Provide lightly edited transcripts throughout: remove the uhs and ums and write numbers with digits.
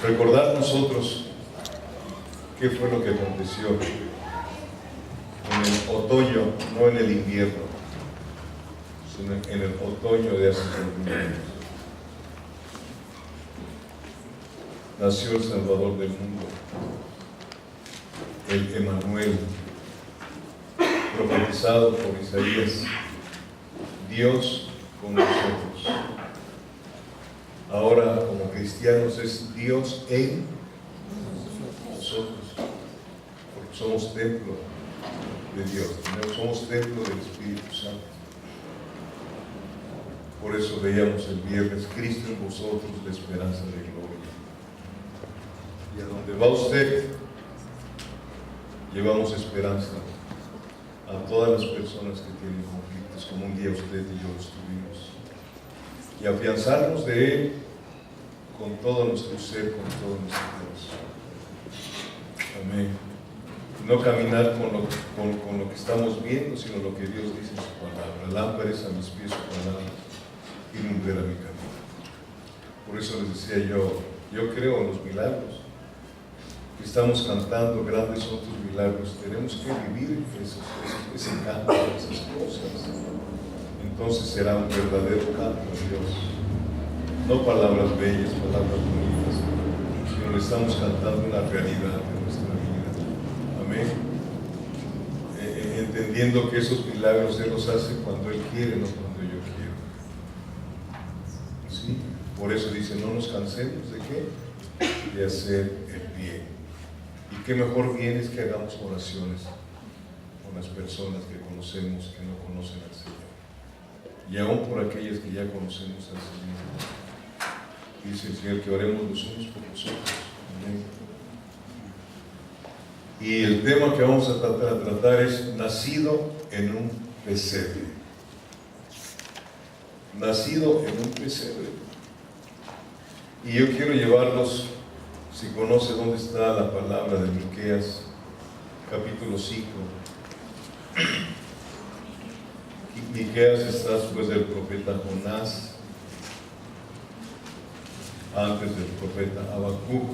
recordar nosotros qué fue lo que aconteció en el otoño, no en el invierno, sino en el otoño de hace 2000 años. Nació el Salvador del mundo, el Emanuel, profetizado por Isaías, Dios con nosotros. Ahora, como cristianos, es Dios en nosotros, porque somos templo de Dios, somos templo del Espíritu Santo. Por eso veíamos el viernes: Cristo en vosotros, la esperanza de gloria. Y a donde va usted, llevamos esperanza a todas las personas que tienen conflictos, como un día usted y yo estuvimos. Y afianzarnos de Él con todo nuestro ser, con todo nuestro corazón. Amén. No caminar con lo que estamos viendo, sino lo que Dios dice en su palabra. Lámpara es a mis pies su palabra y lumbrera mi camino. Por eso les decía yo creo en los milagros. Estamos cantando: grandes son tus milagros. Tenemos que vivir ese canto, esas cosas. Entonces será un verdadero canto a Dios. No palabras bellas, palabras bonitas, sino le estamos cantando una realidad de nuestra vida. Amén. Entendiendo que esos milagros Él los hace cuando Él quiere, no cuando yo quiero. ¿Sí? Por eso dice: no nos cansemos de qué, de hacer el bien. Y qué mejor bien es que hagamos oraciones con las personas que conocemos, que no conocen al Señor. Y aún por aquellas que ya conocemos al Señor. Dice el Señor que oremos los unos por los otros. Amén. Y el tema que vamos a tratar es: nacido en un pesebre. Nacido en un pesebre. Y yo quiero llevarlos, si conoce dónde está la palabra de Miqueas, capítulo 5. Miqueas está después del profeta Jonás, antes del profeta Habacuc.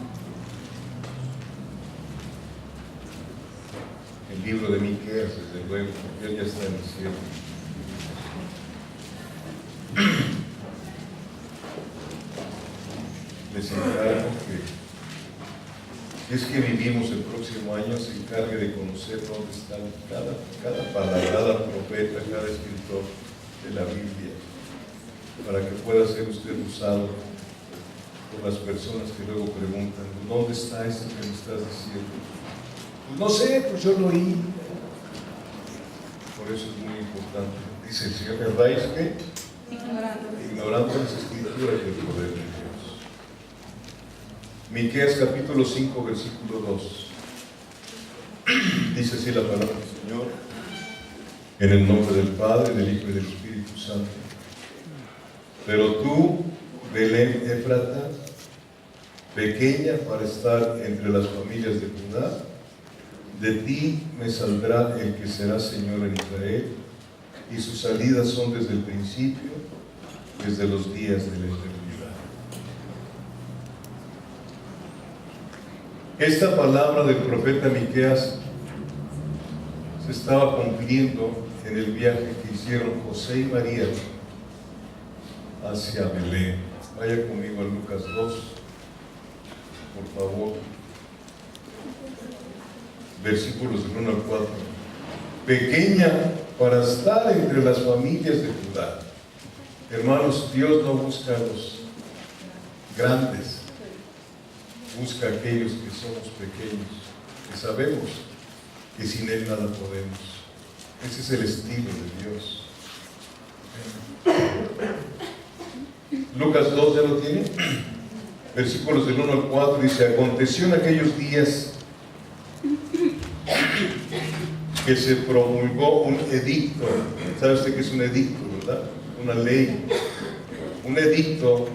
El libro de Miqueas, desde luego, porque él ya está en el cielo. Les encargo que es que vivimos el próximo año, se encargue de conocer dónde está cada palabra, cada profeta, cada escritor de la Biblia, para que pueda ser usted usado por las personas que luego preguntan: ¿dónde está esto que me estás diciendo? Pues no sé, pues yo lo oí. Por eso es muy importante. Dice el Señor: ¿erráis qué? Ignorando las escrituras y el poder de Dios. Miqueas capítulo 5, versículo 2. Dice así la palabra del Señor: en el nombre del Padre, del Hijo y del Espíritu Santo. Pero tú, Belén Éfrata, pequeña para estar entre las familias de Judá, de ti me saldrá el que será Señor en Israel, y sus salidas son desde el principio, desde los días de la eternidad. Esta palabra del profeta Miqueas se estaba cumpliendo en el viaje que hicieron José y María hacia Belén. Vaya conmigo a Lucas 2, por favor. Versículos del 1 al 4. Pequeña para estar entre las familias de Judá. Hermanos, Dios no busca a los grandes, busca a aquellos que somos pequeños, que sabemos que sin Él nada podemos. Ese es el estilo de Dios. Lucas 2, ¿ya lo tiene? Versículos del 1 al 4 dice: aconteció en aquellos días que se promulgó un edicto. ¿Sabe usted qué es un edicto, verdad? Una ley. Un edicto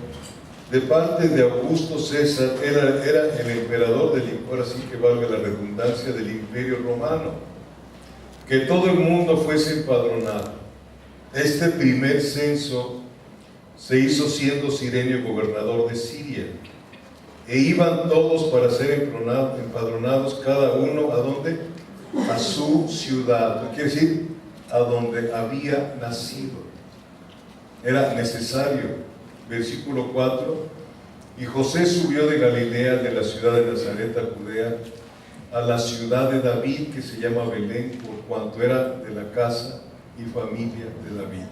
de parte de Augusto César, era el emperador ahora sí que valga la redundancia, del Imperio Romano, que todo el mundo fuese empadronado. Este primer censo se hizo siendo Cirenio gobernador de Siria. E iban todos para ser empadronados, cada uno, ¿a dónde? A su ciudad. Quiere decir, a donde había nacido. Era necesario. Versículo 4. Y José subió de Galilea, de la ciudad de Nazaret a Judea, a la ciudad de David, que se llama Belén, por cuanto era de la casa y familia de David.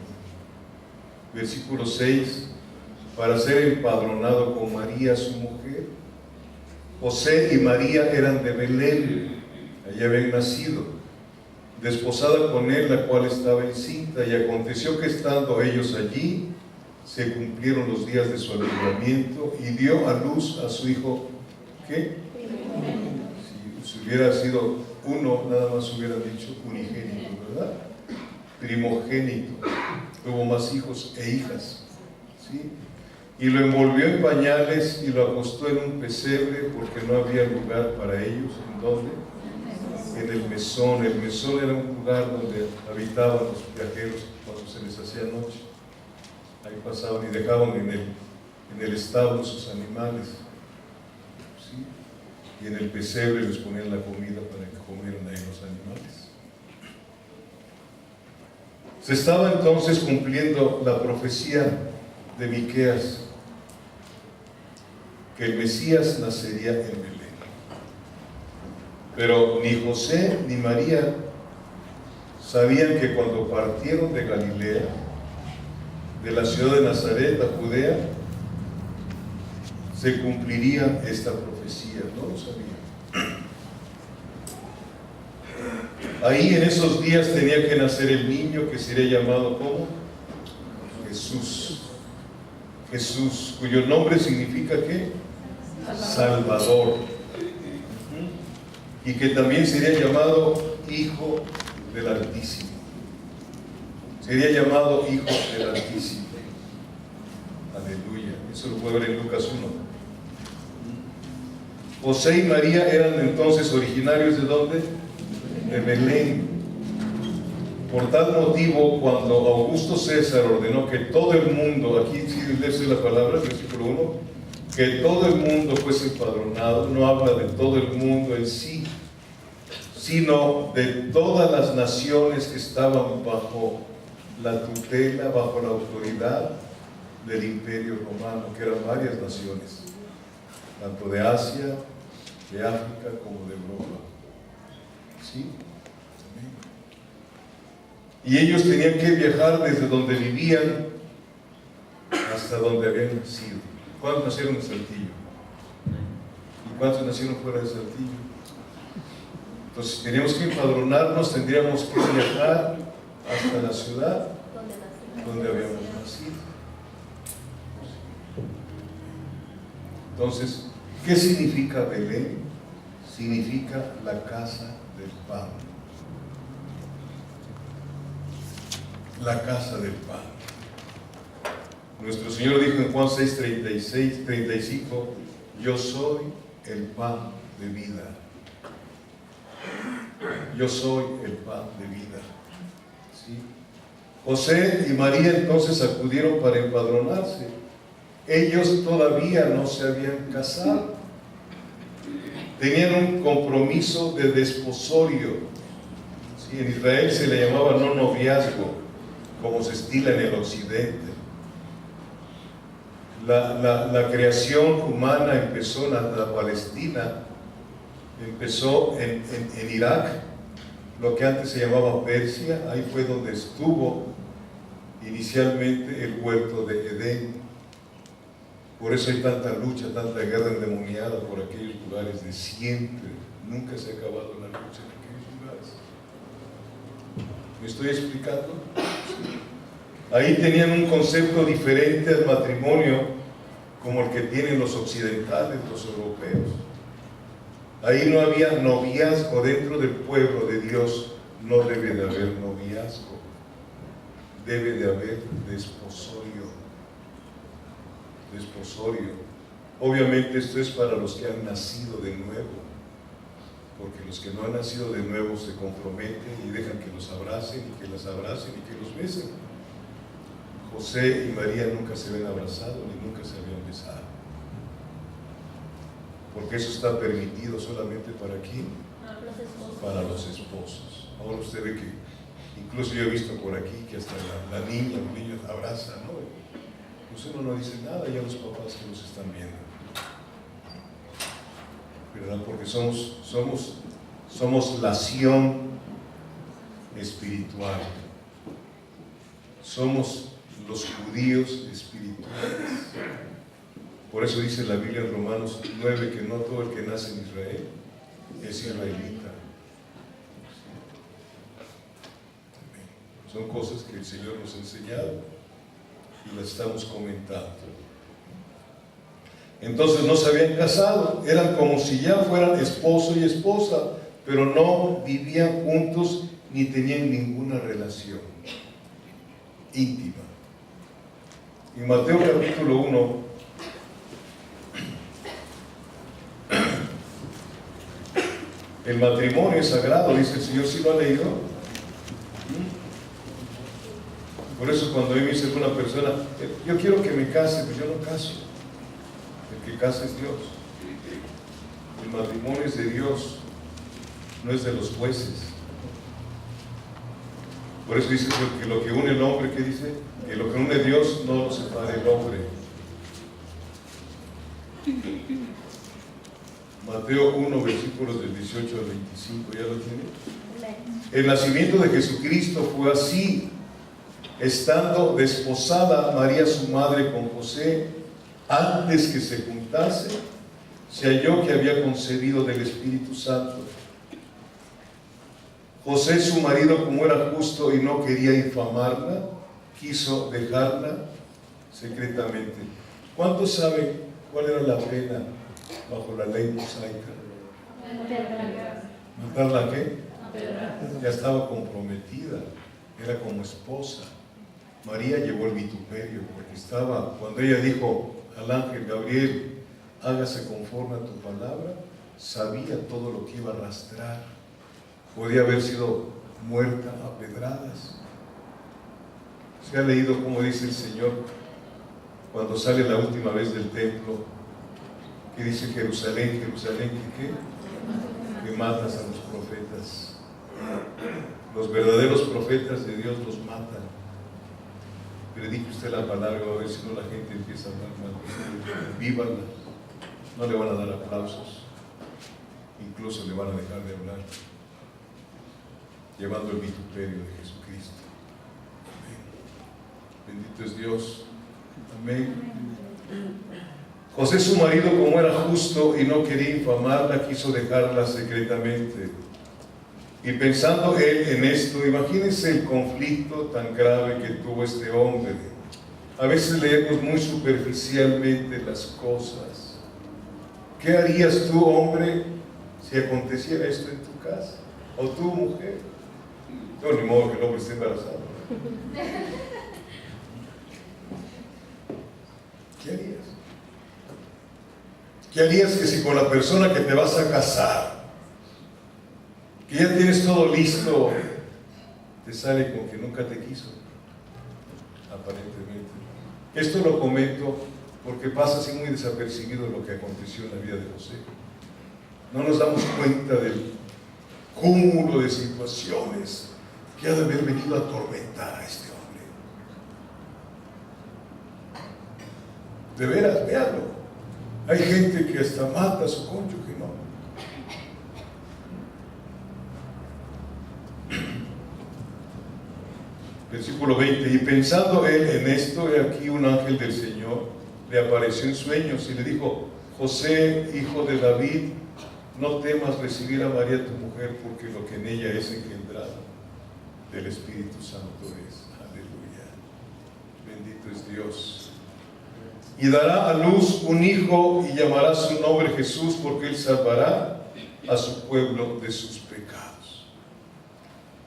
Versículo 6. Para ser empadronado con María, su mujer. José y María eran de Belén, allí habían nacido, desposada con él, la cual estaba encinta, y aconteció que estando ellos allí, se cumplieron los días de su alumbramiento, y dio a luz a su hijo, ¿qué? Si hubiera sido uno, nada más hubieran dicho unigénito, ¿verdad? Primogénito. Tuvo más hijos e hijas, ¿sí? Y lo envolvió en pañales y lo acostó en un pesebre, porque no había lugar para ellos. ¿En dónde? En el mesón. El mesón era un lugar donde habitaban los viajeros cuando se les hacía noche. Ahí pasaban y dejaban en el establo sus animales, ¿sí? Y en el pesebre les ponían la comida para que comieran ahí los animales. Se estaba entonces cumpliendo la profecía de Miqueas, que el Mesías nacería en Belén. Pero ni José ni María sabían que cuando partieron de Galilea, de la ciudad de Nazaret a Judea, se cumpliría esta profecía. No lo sabían. Ahí en esos días tenía que nacer el niño que sería llamado como Jesús. Jesús, cuyo nombre significa ¿qué? Salvador. Y que también sería llamado Hijo del Altísimo. Sería llamado Hijo del Altísimo. Aleluya. Eso lo puede ver en Lucas 1. José y María eran entonces originarios ¿de dónde? De Belén. Por tal motivo, cuando Augusto César ordenó que todo el mundo, aquí sí lees la palabra, versículo 1, que todo el mundo fuese empadronado, no habla de todo el mundo en sí, sino de todas las naciones que estaban bajo la tutela, bajo la autoridad del Imperio Romano, que eran varias naciones, tanto de Asia, de África, como de Europa. ¿Sí? Y ellos tenían que viajar desde donde vivían hasta donde habían nacido. ¿Cuántos nacieron en Saltillo? ¿Y cuántos nacieron fuera de Saltillo? Entonces, si teníamos que empadronarnos, tendríamos que viajar hasta la ciudad donde habíamos nacido. Entonces, ¿qué significa Belén? Significa la casa del pan. La casa del pan. Nuestro Señor dijo en Juan 6, 35, yo soy el pan de vida. Yo soy el pan de vida. ¿Sí? José y María entonces acudieron para empadronarse. Ellos todavía no se habían casado. Tenían un compromiso de desposorio. ¿Sí? En Israel se le llamaba no noviazgo, como se estila en el occidente. La creación humana empezó en la Palestina, empezó en Irak, lo que antes se llamaba Persia. Ahí fue donde estuvo inicialmente el huerto de Edén. Por eso hay tanta lucha, tanta guerra endemoniada por aquellos lugares de siempre. Nunca se ha acabado la lucha en aquellos lugares. ¿Me estoy explicando? Ahí tenían un concepto diferente al matrimonio como el que tienen los occidentales, los europeos. Ahí no había noviazgo dentro del pueblo de Dios. No debe de haber noviazgo, debe de haber desposorio. Desposorio. Obviamente esto es para los que han nacido de nuevo, porque los que no han nacido de nuevo se comprometen y dejan que los abracen y que las abracen y que los besen. José y María nunca se habían abrazado ni nunca se habían besado. porque eso está permitido solamente ¿para quién? Para los esposos. Ahora usted ve que incluso yo he visto por aquí que hasta la niña, los niños abrazan, ¿no? Pues uno no dice nada, ya los papás que los están viendo, ¿verdad? Porque somos lación espiritual. Somos los judíos espirituales. Por eso dice la Biblia en Romanos 9 que no todo el que nace en Israel es israelita. Son cosas que el Señor nos ha enseñado y las estamos comentando. Entonces no se habían casado, eran como si ya fueran esposo y esposa, pero no vivían juntos ni tenían ninguna relación íntima. En Mateo capítulo 1, el matrimonio es sagrado, dice el Señor. ¿Sí lo ha leído? Por eso cuando a mí me dice una persona, yo quiero que me case, pues yo no caso. El que casa es Dios. El matrimonio es de Dios, no es de los jueces. Por eso dice que lo que une el hombre, ¿qué dice? Que lo que une Dios no lo separa el hombre. Mateo 1, versículos del 18 al 25, ¿ya lo tiene? El nacimiento de Jesucristo fue así. Estando desposada María su madre con José, antes que se juntase, se halló que había concebido del Espíritu Santo. José su marido, como era justo y no quería infamarla, quiso dejarla secretamente. ¿Cuántos saben cuál era la pena bajo la ley mosaica? ¿Matarla qué? Ya estaba comprometida, era como esposa. María llevó el vituperio porque estaba, cuando ella dijo al ángel Gabriel, hágase conforme a tu palabra, sabía todo lo que iba a arrastrar. Podía haber sido muerta a pedradas. ¿Se ha leído cómo dice el Señor cuando sale la última vez del templo? Que dice Jerusalén, Jerusalén, ¿qué? Que matas a los profetas. Los verdaderos profetas de Dios los matan. Predique usted la palabra, a ver si no la gente empieza a hablar mal. Vívanla. No le van a dar aplausos. Incluso le van a dejar de hablar. Llevando el vituperio de Jesucristo. Amén. Bendito es Dios. Amén. José su marido, como era justo y no quería infamarla, quiso dejarla secretamente. Y pensando él en esto, imagínense el conflicto tan grave que tuvo este hombre. A veces leemos muy superficialmente las cosas. ¿Qué harías tú, hombre, si aconteciera esto en tu casa? ¿O tú, mujer? No, ni modo que el hombre esté embarazado. ¿Qué harías? ¿Qué harías que si con la persona que te vas a casar, que ya tienes todo listo, te sale con que nunca te quiso? Aparentemente. Esto lo comento porque pasa así muy desapercibido lo que aconteció en la vida de José. No nos damos cuenta del cúmulo de situaciones que ha de haber venido a atormentar a este hombre. De veras, véanlo. Hay gente que hasta mata a su cónyuge, ¿no? Versículo 20. Y pensando él en esto, he aquí un ángel del Señor le apareció en sueños y le dijo: José, hijo de David, no temas recibir a María tu mujer, porque lo que en ella es engendrado del Espíritu Santo es. Aleluya. Bendito es Dios. Y dará a luz un hijo y llamará su nombre Jesús, porque él salvará a su pueblo de sus pecados.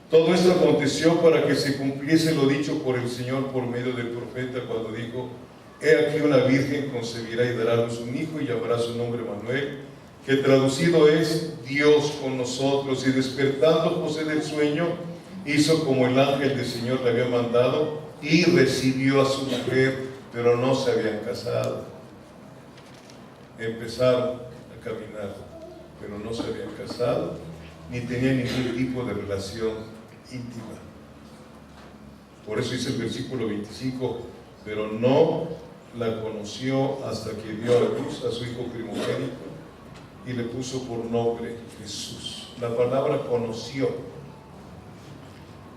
Todo esto aconteció para que se cumpliese lo dicho por el Señor por medio del profeta, cuando dijo: he aquí una virgen concebirá y dará a luz un hijo y llamará su nombre Manuel, que traducido es Dios con nosotros. Y despertando José del sueño, hizo como el ángel del Señor le había mandado y recibió a su mujer, pero no se habían casado. Empezaron a caminar pero no se habían casado ni tenían ningún tipo de relación íntima. Por eso dice el versículo 25, pero no la conoció hasta que dio a luz a su hijo primogénito y le puso por nombre Jesús. La palabra conoció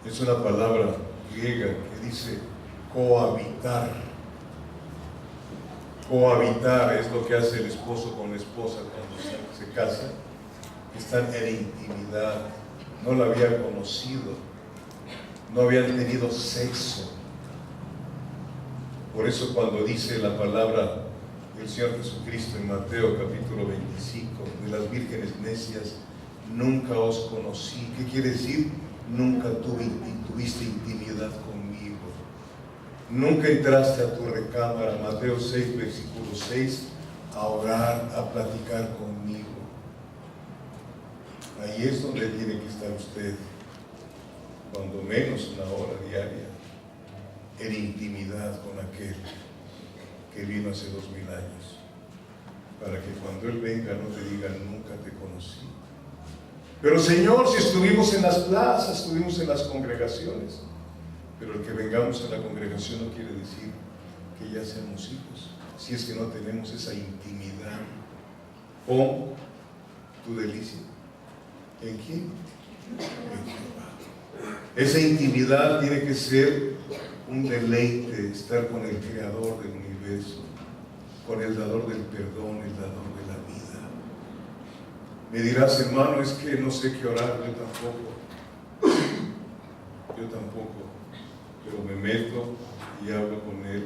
es una palabra griega que dice cohabitar. Cohabitar es lo que hace el esposo con la esposa cuando se casan. Están en intimidad, no la había conocido, no habían tenido sexo. Por eso cuando dice la palabra del Señor Jesucristo en Mateo capítulo 25, de las vírgenes necias, nunca os conocí. ¿Qué quiere decir? Nunca tuviste intimidad conmigo. Nunca entraste a tu recámara, Mateo 6, versículo 6, a orar, a platicar conmigo. Ahí es donde tiene que estar usted, cuando menos una hora diaria, en intimidad con aquel que vino hace 2000 años, para que cuando Él venga no te diga nunca te conocí. Pero Señor, si estuvimos en las plazas, estuvimos en las congregaciones, pero el que vengamos a la congregación no quiere decir que ya seamos hijos, si es que no tenemos esa intimidad con tu delicia. ¿En quién? En Jehová. Esa intimidad tiene que ser un deleite, estar con el Creador del universo, con el dador del perdón, el dador de la vida. Me dirás, hermano, es que no sé qué orar. Yo tampoco, pero me meto y hablo con Él.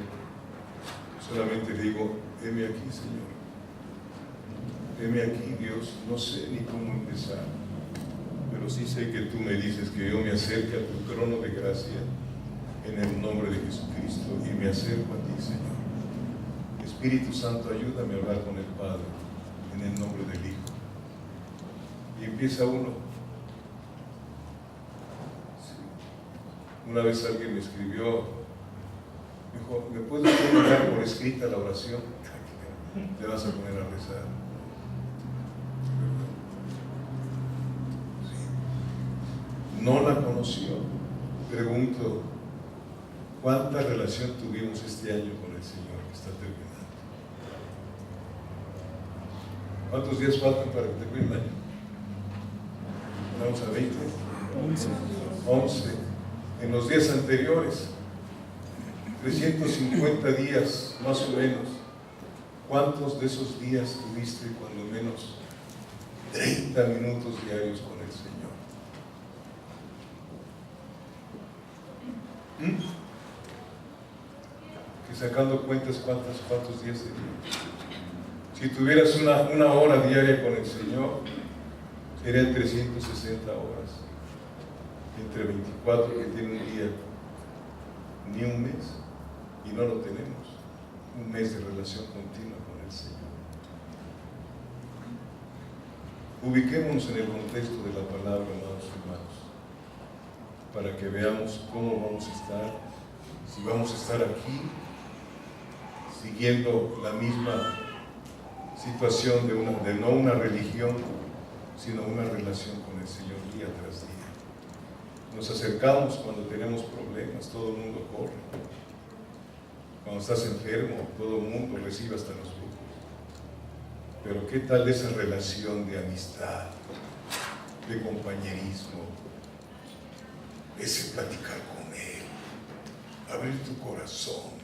Solamente digo, heme aquí, Señor, heme aquí, Dios. No sé ni cómo empezar, pero sí sé que tú me dices que yo me acerque a tu trono de gracia en el nombre de Jesucristo y me acerco a ti, Señor. Espíritu Santo, ayúdame a hablar con el Padre en el nombre del Hijo. Y empieza uno. Sí. Una vez alguien me escribió, me dijo, ¿me puedes poner por escrita la oración? Te vas a poner a rezar. Sí. No la conoció. Pregunto, ¿cuánta relación tuvimos este año con el Señor que está terminando? ¿Cuántos días faltan para que termine el año? Vamos a 20. 11. En los días anteriores, 350 días más o menos. ¿Cuántos de esos días tuviste cuando menos 30 minutos diarios con el Señor? Que sacando cuentas, ¿cuántos días tenías? Si tuvieras una hora diaria con el Señor, serían 360 horas. Entre 24 que tiene un día, ni un mes, y no lo tenemos. Un mes de relación continua con el Señor. Ubiquémonos en el contexto de la palabra, amados hermanos, para que veamos cómo vamos a estar, si vamos a estar aquí, siguiendo la misma situación de no una religión, sino una relación con el Señor día tras día. Nos acercamos cuando tenemos problemas, todo el mundo corre. Cuando estás enfermo, todo el mundo recibe hasta los brujos. Pero ¿qué tal esa relación de amistad, de compañerismo, ese platicar con Él, abrir tu corazón,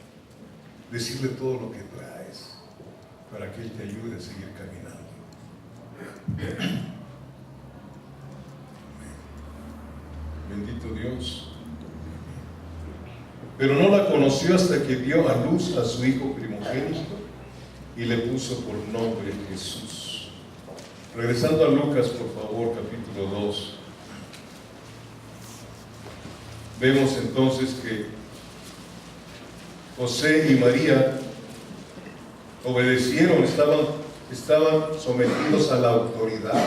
decirle todo lo que traes, para que Él te ayude a seguir caminando? Bendito Dios. Pero no la conoció hasta que dio a luz a su hijo primogénito y le puso por nombre Jesús. Regresando a Lucas, por favor, capítulo 2. Vemos entonces que José y María obedecieron, estaban sometidos a la autoridad.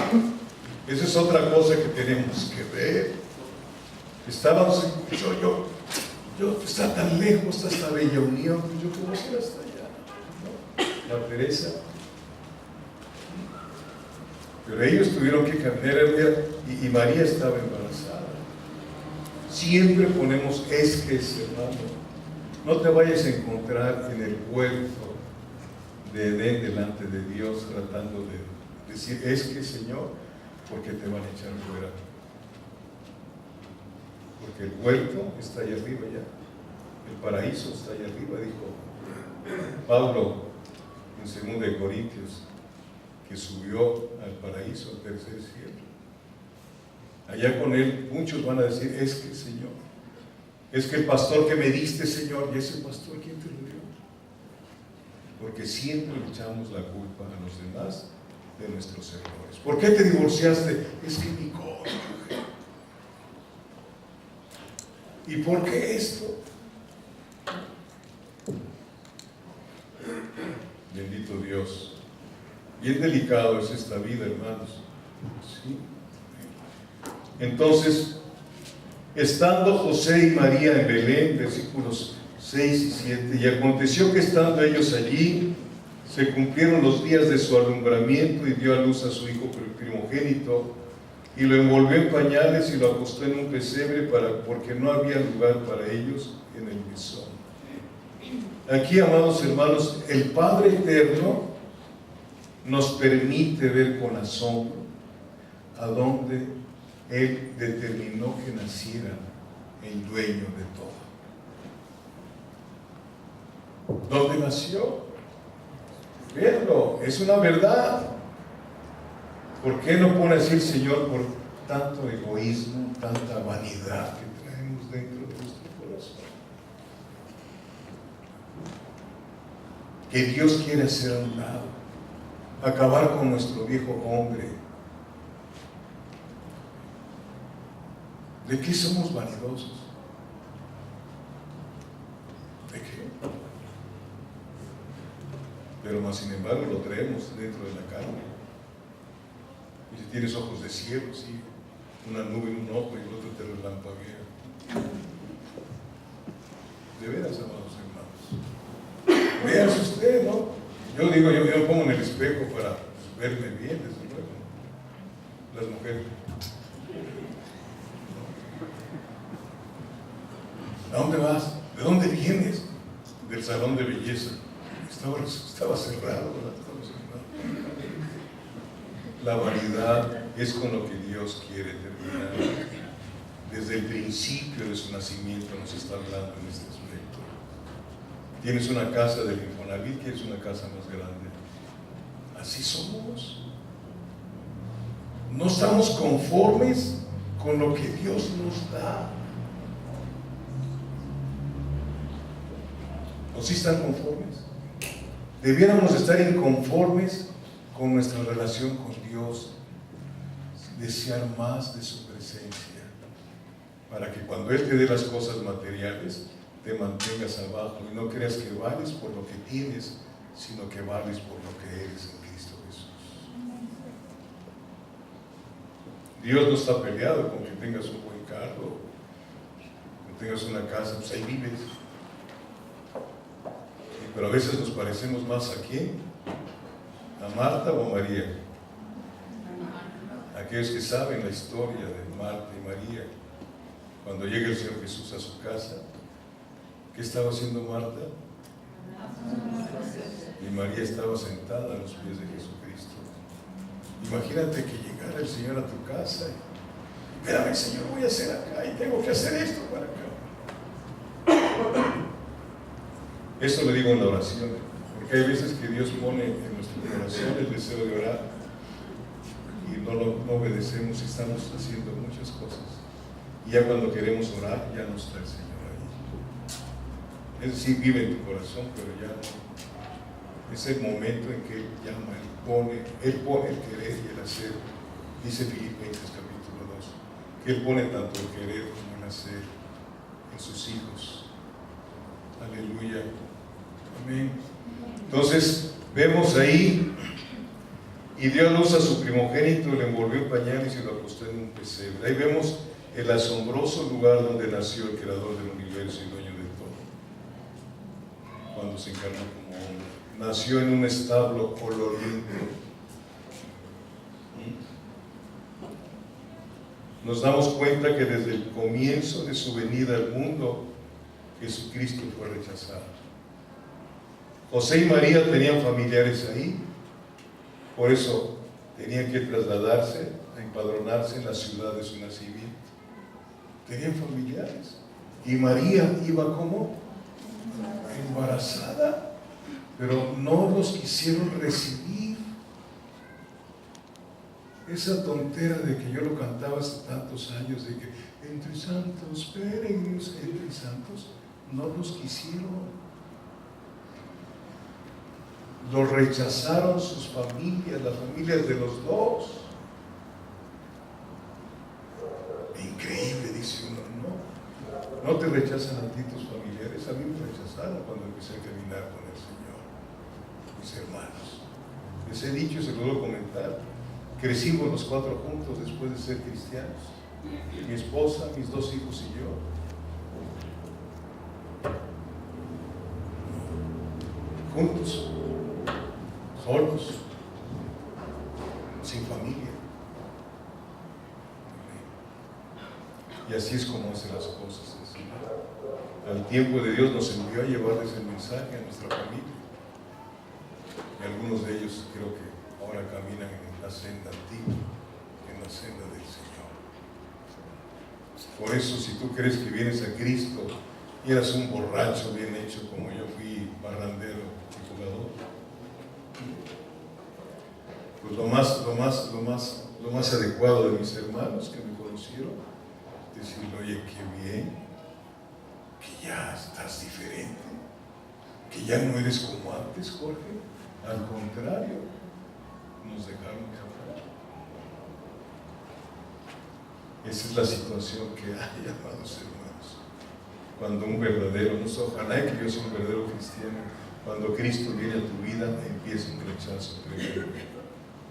Esa es otra cosa que tenemos que ver. Yo está tan lejos, está esta bella unión, yo quiero ir hasta allá, ¿no? La pereza. Pero ellos tuvieron que cambiar y María estaba embarazada. Siempre ponemos es que, hermano. No te vayas a encontrar en el huerto de Edén delante de Dios tratando de decir es que, Señor, porque te van a echar fuera. Porque el huerto está allá arriba ya. El paraíso está allá arriba, dijo Pablo en 2 Corintios, que subió al paraíso, al tercer cielo. Allá con él, muchos van a decir, es que, Señor, es que el pastor que me diste, Señor, ¿y ese pastor quién te lo dio? Porque siempre le echamos la culpa a los demás de nuestros errores. ¿Por qué te divorciaste? Es que mi cónyuge. ¿Y por qué esto? Bendito Dios. Bien delicado es esta vida, hermanos. ¿Sí? Entonces, estando José y María en Belén, versículos 6 y 7, y aconteció que estando ellos allí, se cumplieron los días de su alumbramiento y dio a luz a su hijo primogénito, y lo envolvió en pañales y lo acostó en un pesebre porque no había lugar para ellos en el mesón. Aquí, amados hermanos, el Padre Eterno nos permite ver con asombro a dónde Él determinó que naciera el dueño de todo. ¿Dónde nació? Véanlo, es una verdad. ¿Por qué no pone así el Señor por tanto egoísmo, tanta vanidad que traemos dentro de nuestro corazón? Que Dios quiere hacer a un lado, acabar con nuestro viejo hombre. ¿De qué somos vanidosos? ¿De qué? Pero más sin embargo lo traemos dentro de la carne. Y si tienes ojos de ciego, sí, una nube en un ojo y el otro te relampaguea. De veras, amados hermanos. Véase usted, ¿no? Yo digo, yo me pongo en el espejo para verme bien, desde luego. Las mujeres. ¿A dónde vas? ¿De dónde vienes? Del salón de belleza. Estaba cerrado, ¿verdad? Estaba cerrado. La vanidad es con lo que Dios quiere terminar. Desde el principio de su nacimiento nos está hablando en este aspecto. Tienes una casa del Infonavit, quieres una casa más grande. Así somos. No estamos conformes con lo que Dios nos da. ¿O sí están conformes? Debiéramos estar inconformes con nuestra relación con Dios, desear más de su presencia, para que cuando Él te dé las cosas materiales, te mantengas abajo y no creas que vales por lo que tienes, sino que vales por lo que eres en Cristo Jesús. Dios no está peleado con que tengas un buen carro, que tengas una casa, pues ahí vives. Pero a veces nos parecemos más a quién, a Marta o a María. Aquellos que saben la historia de Marta y María, cuando llega el Señor Jesús a su casa, ¿qué estaba haciendo Marta? Y María estaba sentada a los pies de Jesucristo. Imagínate que llegara el Señor a tu casa y, espérame, Señor, voy a hacer acá y tengo que hacer esto para acá. Eso lo digo en la oración, porque hay veces que Dios pone en nuestro corazón el deseo de orar y no obedecemos y estamos haciendo muchas cosas. Y ya cuando queremos orar, ya no está el Señor ahí. Es decir, vive en tu corazón, pero ya no. Es el momento en que Él llama, Él pone el querer y el hacer. Dice Filipenses capítulo 2, que Él pone tanto el querer como el hacer en sus hijos. Aleluya. Amén. Entonces, vemos ahí, y dio a luz a su primogénito, le envolvió en pañales y lo acostó en un pesebre. Ahí vemos el asombroso lugar donde nació el creador del universo y dueño de todo. Cuando se encarnó como hombre. Nació en un establo oloriento. nos damos cuenta que desde el comienzo de su venida al mundo, Jesucristo fue rechazado. José y María tenían familiares ahí, por eso tenían que trasladarse, a empadronarse en la ciudad de su nacimiento. Tenían familiares. Y María iba como embarazada, pero no los quisieron recibir. Esa tontera de que yo lo cantaba hace tantos años, de que entre santos, peregrinos entre santos, no los quisieron. Los rechazaron sus familias, las familias de los dos. Increíble, dice uno, no te rechazan a ti tus familiares. A mí me rechazaron cuando empecé a caminar con el Señor, mis hermanos. Les he dicho y se lo voy a comentar. Crecimos los 4 juntos después de ser cristianos. Mi esposa, mis 2 hijos y yo. Juntos, solos, sin familia. Y así es como hace las cosas el Señor. Al tiempo de Dios nos envió a llevarles el mensaje a nuestra familia. Y algunos de ellos creo que ahora caminan en la senda antigua, en la senda del Señor. Por eso, si tú crees que vienes a Cristo y eras un borracho bien hecho, como yo fui, barrandero y jugador, pues lo más adecuado de mis hermanos que me conocieron, decirle: oye, qué bien, que ya estás diferente, que ya no eres como antes, Jorge. Al contrario, nos dejaron de hablar. Esa es la situación que hay, amados hermanos. Cuando un verdadero, ojalá que yo sea un verdadero cristiano, cuando Cristo viene a tu vida, empieza un rechazo tremendo,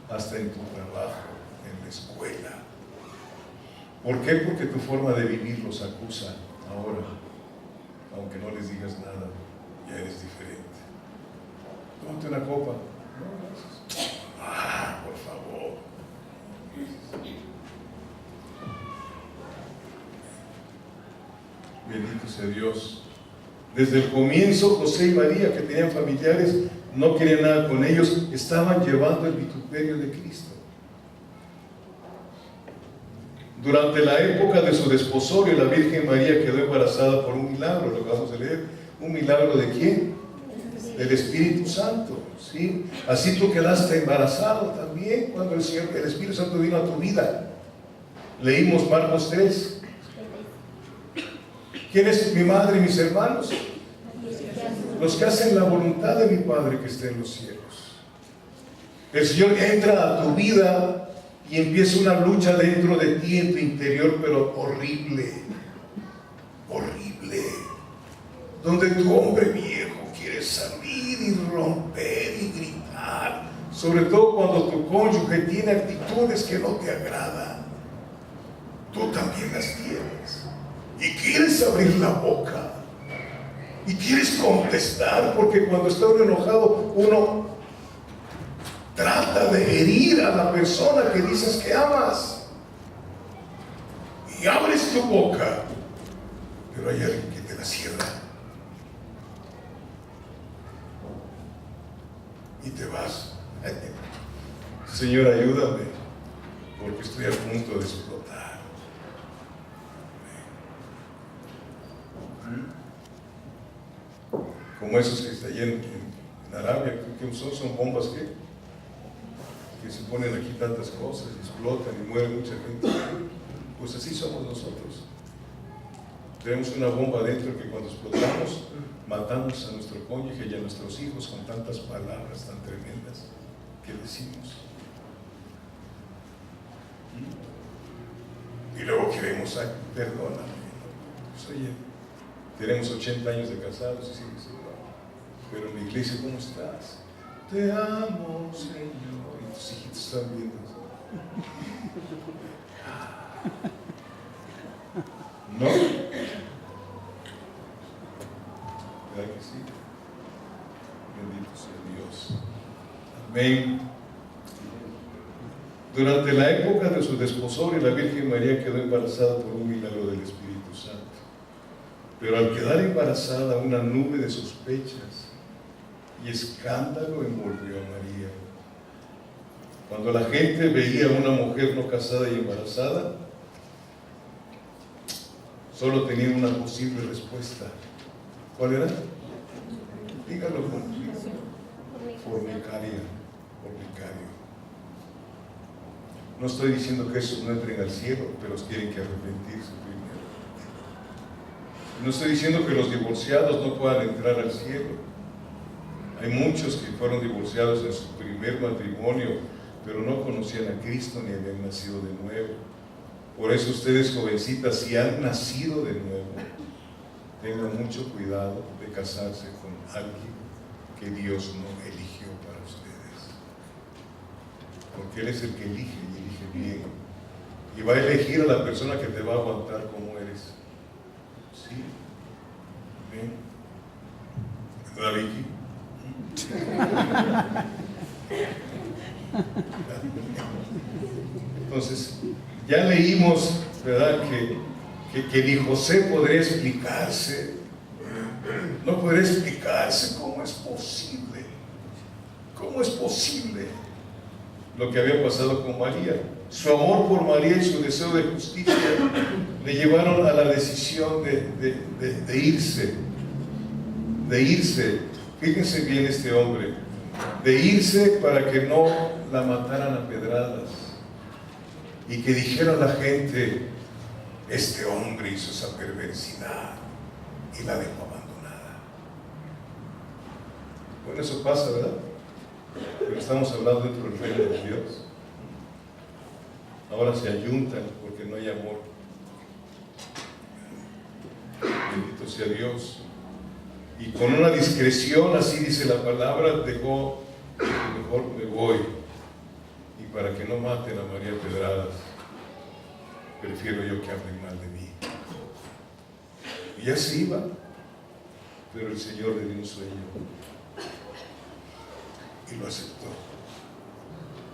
hasta en tu trabajo, en la escuela. ¿Por qué? Porque tu forma de vivir los acusa ahora, aunque no les digas nada, ya eres diferente. Tómate una copa. No, gracias. Por favor. Bendito sea Dios. Desde el comienzo, José y María, que tenían familiares, no querían nada con ellos, estaban llevando el vituperio de Cristo. Durante la época de su desposorio, la Virgen María quedó embarazada por un milagro, lo acabamos de leer. ¿Un milagro de quién? Del Espíritu Santo, ¿sí? Así tú quedaste embarazado también cuando el Espíritu Santo vino a tu vida. Leímos Marcos 3. ¿Quién es mi madre y mis hermanos? Los que hacen la voluntad de mi Padre que está en los cielos. El Señor entra a tu vida y empieza una lucha dentro de ti, en tu interior, pero horrible, horrible, donde tu hombre viejo quiere salir y romper y gritar, sobre todo cuando tu cónyuge tiene actitudes que no te agradan. Tú también las tienes y quieres abrir la boca y quieres contestar, porque cuando está uno enojado, uno trata de herir a la persona que dices que amas y abres tu boca, pero hay alguien que te la cierra y te vas. Señor, ayúdame, porque estoy a punto de explotar. Como esos que están allá en Arabia, que son bombas que se ponen aquí tantas cosas y explotan y muere mucha gente. Pues así somos nosotros. Tenemos una bomba dentro que cuando explotamos matamos a nuestro cónyuge y a nuestros hijos con tantas palabras tan tremendas que decimos. Y luego queremos, perdóname. Pues oye, tenemos 80 años de casados y sigues igual. Pero en la iglesia, ¿cómo estás? Te amo, Señor. Y tus hijitos están viendo. ¿No? ¿Verdad que sí? Bendito sea Dios. Amén. Durante la época de su desposorio, la Virgen María quedó embarazada por un milagro del Espíritu Santo. Pero al quedar embarazada, una nube de sospechas y escándalo envolvió a María. Cuando la gente veía a una mujer no casada y embarazada, solo tenían una posible respuesta. ¿Cuál era? Dígalo conmigo. Fornicaria. Fornicario. No estoy diciendo que esos no entren al cielo, pero tienen que arrepentirse primero. No estoy diciendo que los divorciados no puedan entrar al cielo. Hay muchos que fueron divorciados en su primer matrimonio, pero no conocían a Cristo ni habían nacido de nuevo. Por eso ustedes, jovencitas, si han nacido de nuevo, tengan mucho cuidado de casarse con alguien que Dios no eligió para ustedes. Porque Él es el que elige y elige bien. Y va a elegir a la persona que te va a aguantar como eres. ¿Sí? ¿Bien? ¿Verdad, Vicky? Entonces, ya leímos, ¿verdad?, que ni José podría explicarse, no podría explicarse cómo es posible lo que había pasado con María. Su amor por María y su deseo de justicia le llevaron a la decisión de irse. Fíjense bien este hombre, de irse para que no la mataran a pedradas y que dijera la gente: este hombre hizo esa perversidad y la dejó abandonada. Bueno, eso pasa, ¿verdad? Pero estamos hablando dentro del reino de Dios. Ahora se ayuntan porque no hay amor. Bendito sea Dios. Y con una discreción, así dice la palabra, dejó: mejor me voy, y para que no maten a María pedradas, prefiero yo que hablen mal de mí. Y ya se iba, pero el Señor le dio un sueño y lo aceptó.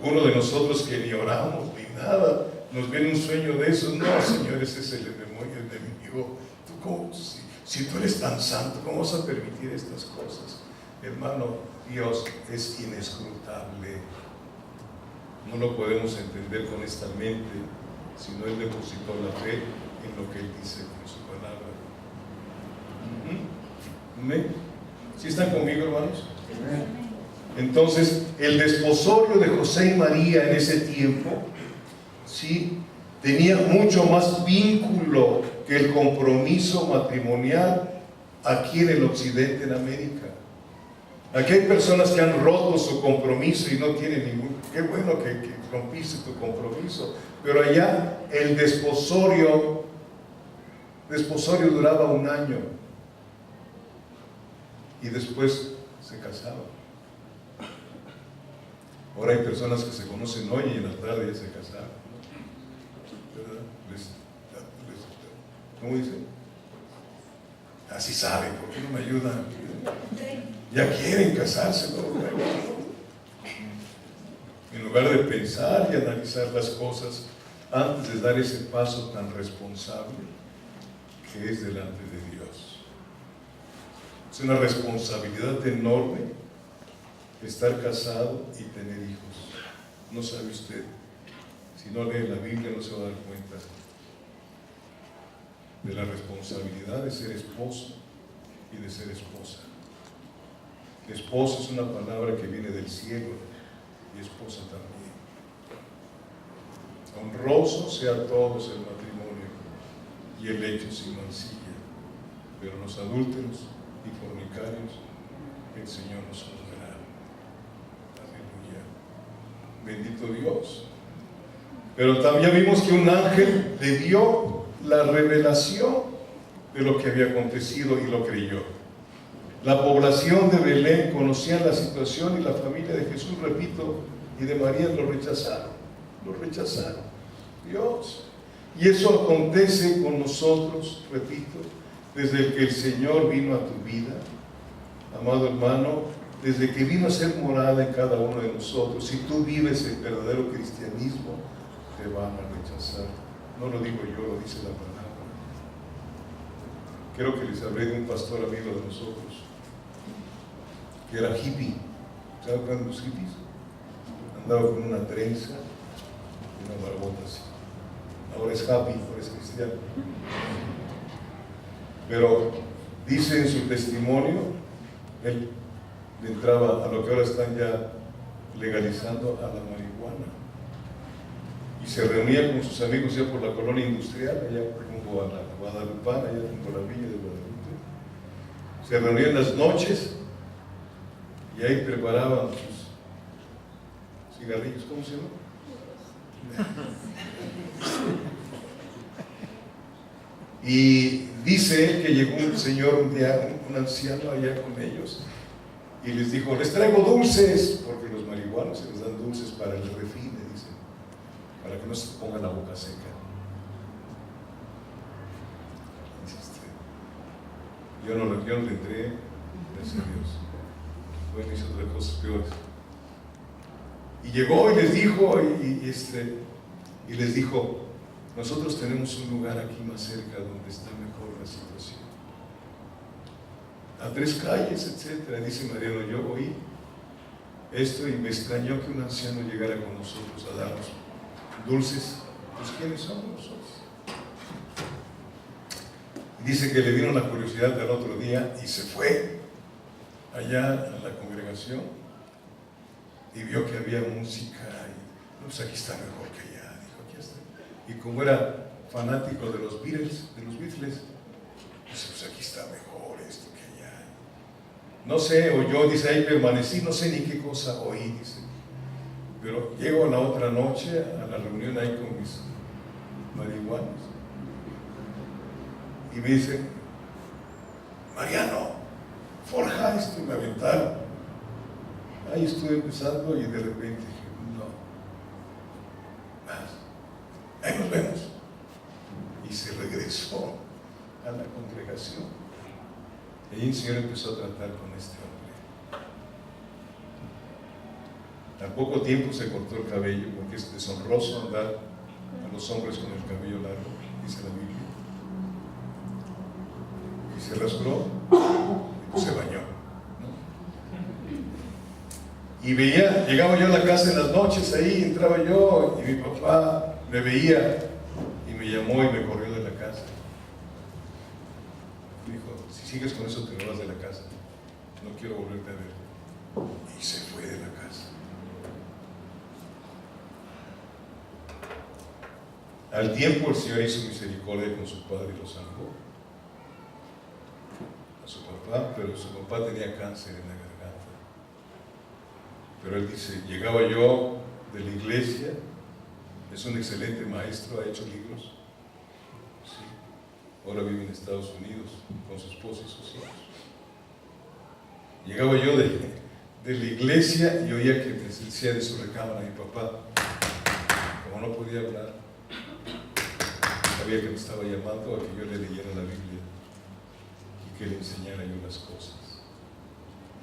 Uno de nosotros que ni oramos ni nada, nos viene un sueño de esos. No, Señor, ese es el demonio, el enemigo. ¿Tú cómo? Si tú eres tan santo, ¿cómo vas a permitir estas cosas? Hermano, Dios es inescrutable. No lo podemos entender con esta mente, sino Él depositó la fe en lo que Él dice con su palabra. ¿Amén? ¿Sí están conmigo, hermanos? Amén. Entonces, el desposorio de José y María en ese tiempo, ¿sí?, tenía mucho más vínculo que el compromiso matrimonial aquí en el occidente, en América. Aquí hay personas que han roto su compromiso y no tienen ningún... Qué bueno que rompiste tu compromiso, pero allá el desposorio duraba 1 año y después se casaban. Ahora hay personas que se conocen hoy y en la tarde ya se casaron, ¿verdad? ¿Cómo dice? Así saben, ¿por qué no me ayudan? Ya quieren casarse, ¿no? En lugar de pensar y analizar las cosas antes de dar ese paso tan responsable que es delante de Dios. Es una responsabilidad enorme estar casado y tener hijos. No sabe usted, si no lee la Biblia no se va a dar cuenta de la responsabilidad de ser esposo y de ser esposa. Esposo es una palabra que viene del cielo, y esposa también. Honroso sea a todos el matrimonio y el hecho sin mancilla, pero los adúlteros y fornicarios el Señor nos juzgará. Aleluya. Bendito Dios. Pero también vimos que un ángel le dio la revelación de lo que había acontecido y lo creyó. La población de Belén conocía la situación y la familia de Jesús, repito, y de María lo rechazaron. Dios. Y eso acontece con nosotros, repito, desde que el Señor vino a tu vida. Amado hermano, desde que vino a ser morada en cada uno de nosotros. Si tú vives el verdadero cristianismo, te van a rechazar. No lo digo yo, lo dice la palabra. Creo que les hablé de un pastor amigo de nosotros, que era hippie. ¿Saben cuáles son los hippies? Andaba con una trenza y una barbota así. Ahora es happy, ahora es cristiano. Pero dice en su testimonio, él entraba a lo que ahora están ya legalizando, a la marihuana. Y se reunía con sus amigos ya por la colonia industrial, allá rumbo a la Guadalupana, allá rumbo a la Villa de Guadalupe. Se reunían en las noches y ahí preparaban sus cigarrillos, ¿cómo se llama? Y dice él que llegó un señor un día, un anciano allá con ellos, y les dijo: les traigo dulces, porque los marihuanos se les dan dulces para el refine, dicen, para que no se ponga la boca seca. Yo no le entré, gracias a Dios. Bueno, hice otras cosas peores. Y llegó y les dijo, y les dijo: nosotros tenemos un lugar aquí más cerca donde está mejor la situación. A 3 calles, etcétera. Dice Mariano: yo oí esto y me extrañó que un anciano llegara con nosotros a darnos dulces. Pues ¿quiénes somos nosotros? Y dice que le dieron la curiosidad al otro día y se fue allá a la congregación y vio que había música y pues aquí está mejor que allá. Dijo: aquí está. Y como era fanático de los Beatles, dice: pues aquí está mejor esto que allá. No sé, o yo, dice, ahí permanecí, no sé ni qué cosa oí, dice. Pero llego la otra noche a la reunión ahí con mis marihuanos y me dicen: Mariano, forja esto, y me aventaron. Ahí estuve empezando y de repente dije: no, más, ahí nos vemos. Y se regresó a la congregación. Y ahí el Señor empezó a tratar con este hombre. Al poco tiempo se cortó el cabello, porque es deshonroso andar a los hombres con el cabello largo, dice la Biblia. Y se rasuró y se bañó, ¿no? Y veía, llegaba yo a la casa en las noches, ahí entraba yo y mi papá me veía y me llamó y me corrió de la casa. Me dijo: si sigues con eso te vas de la casa, no quiero volverte a ver. Y se fue de la casa. Al tiempo el Señor hizo misericordia con su padre y lo salvó, a su papá, pero su papá tenía cáncer en la garganta. Pero él dice: llegaba yo de la iglesia, es un excelente maestro, ha hecho libros, sí. Ahora vive en Estados Unidos con su esposa y sus hijos. Llegaba yo de la iglesia y oía que me decía de su recámara mi papá, como no podía hablar, sabía que me estaba llamando a que yo le leyera la Biblia y que le enseñara yo las cosas.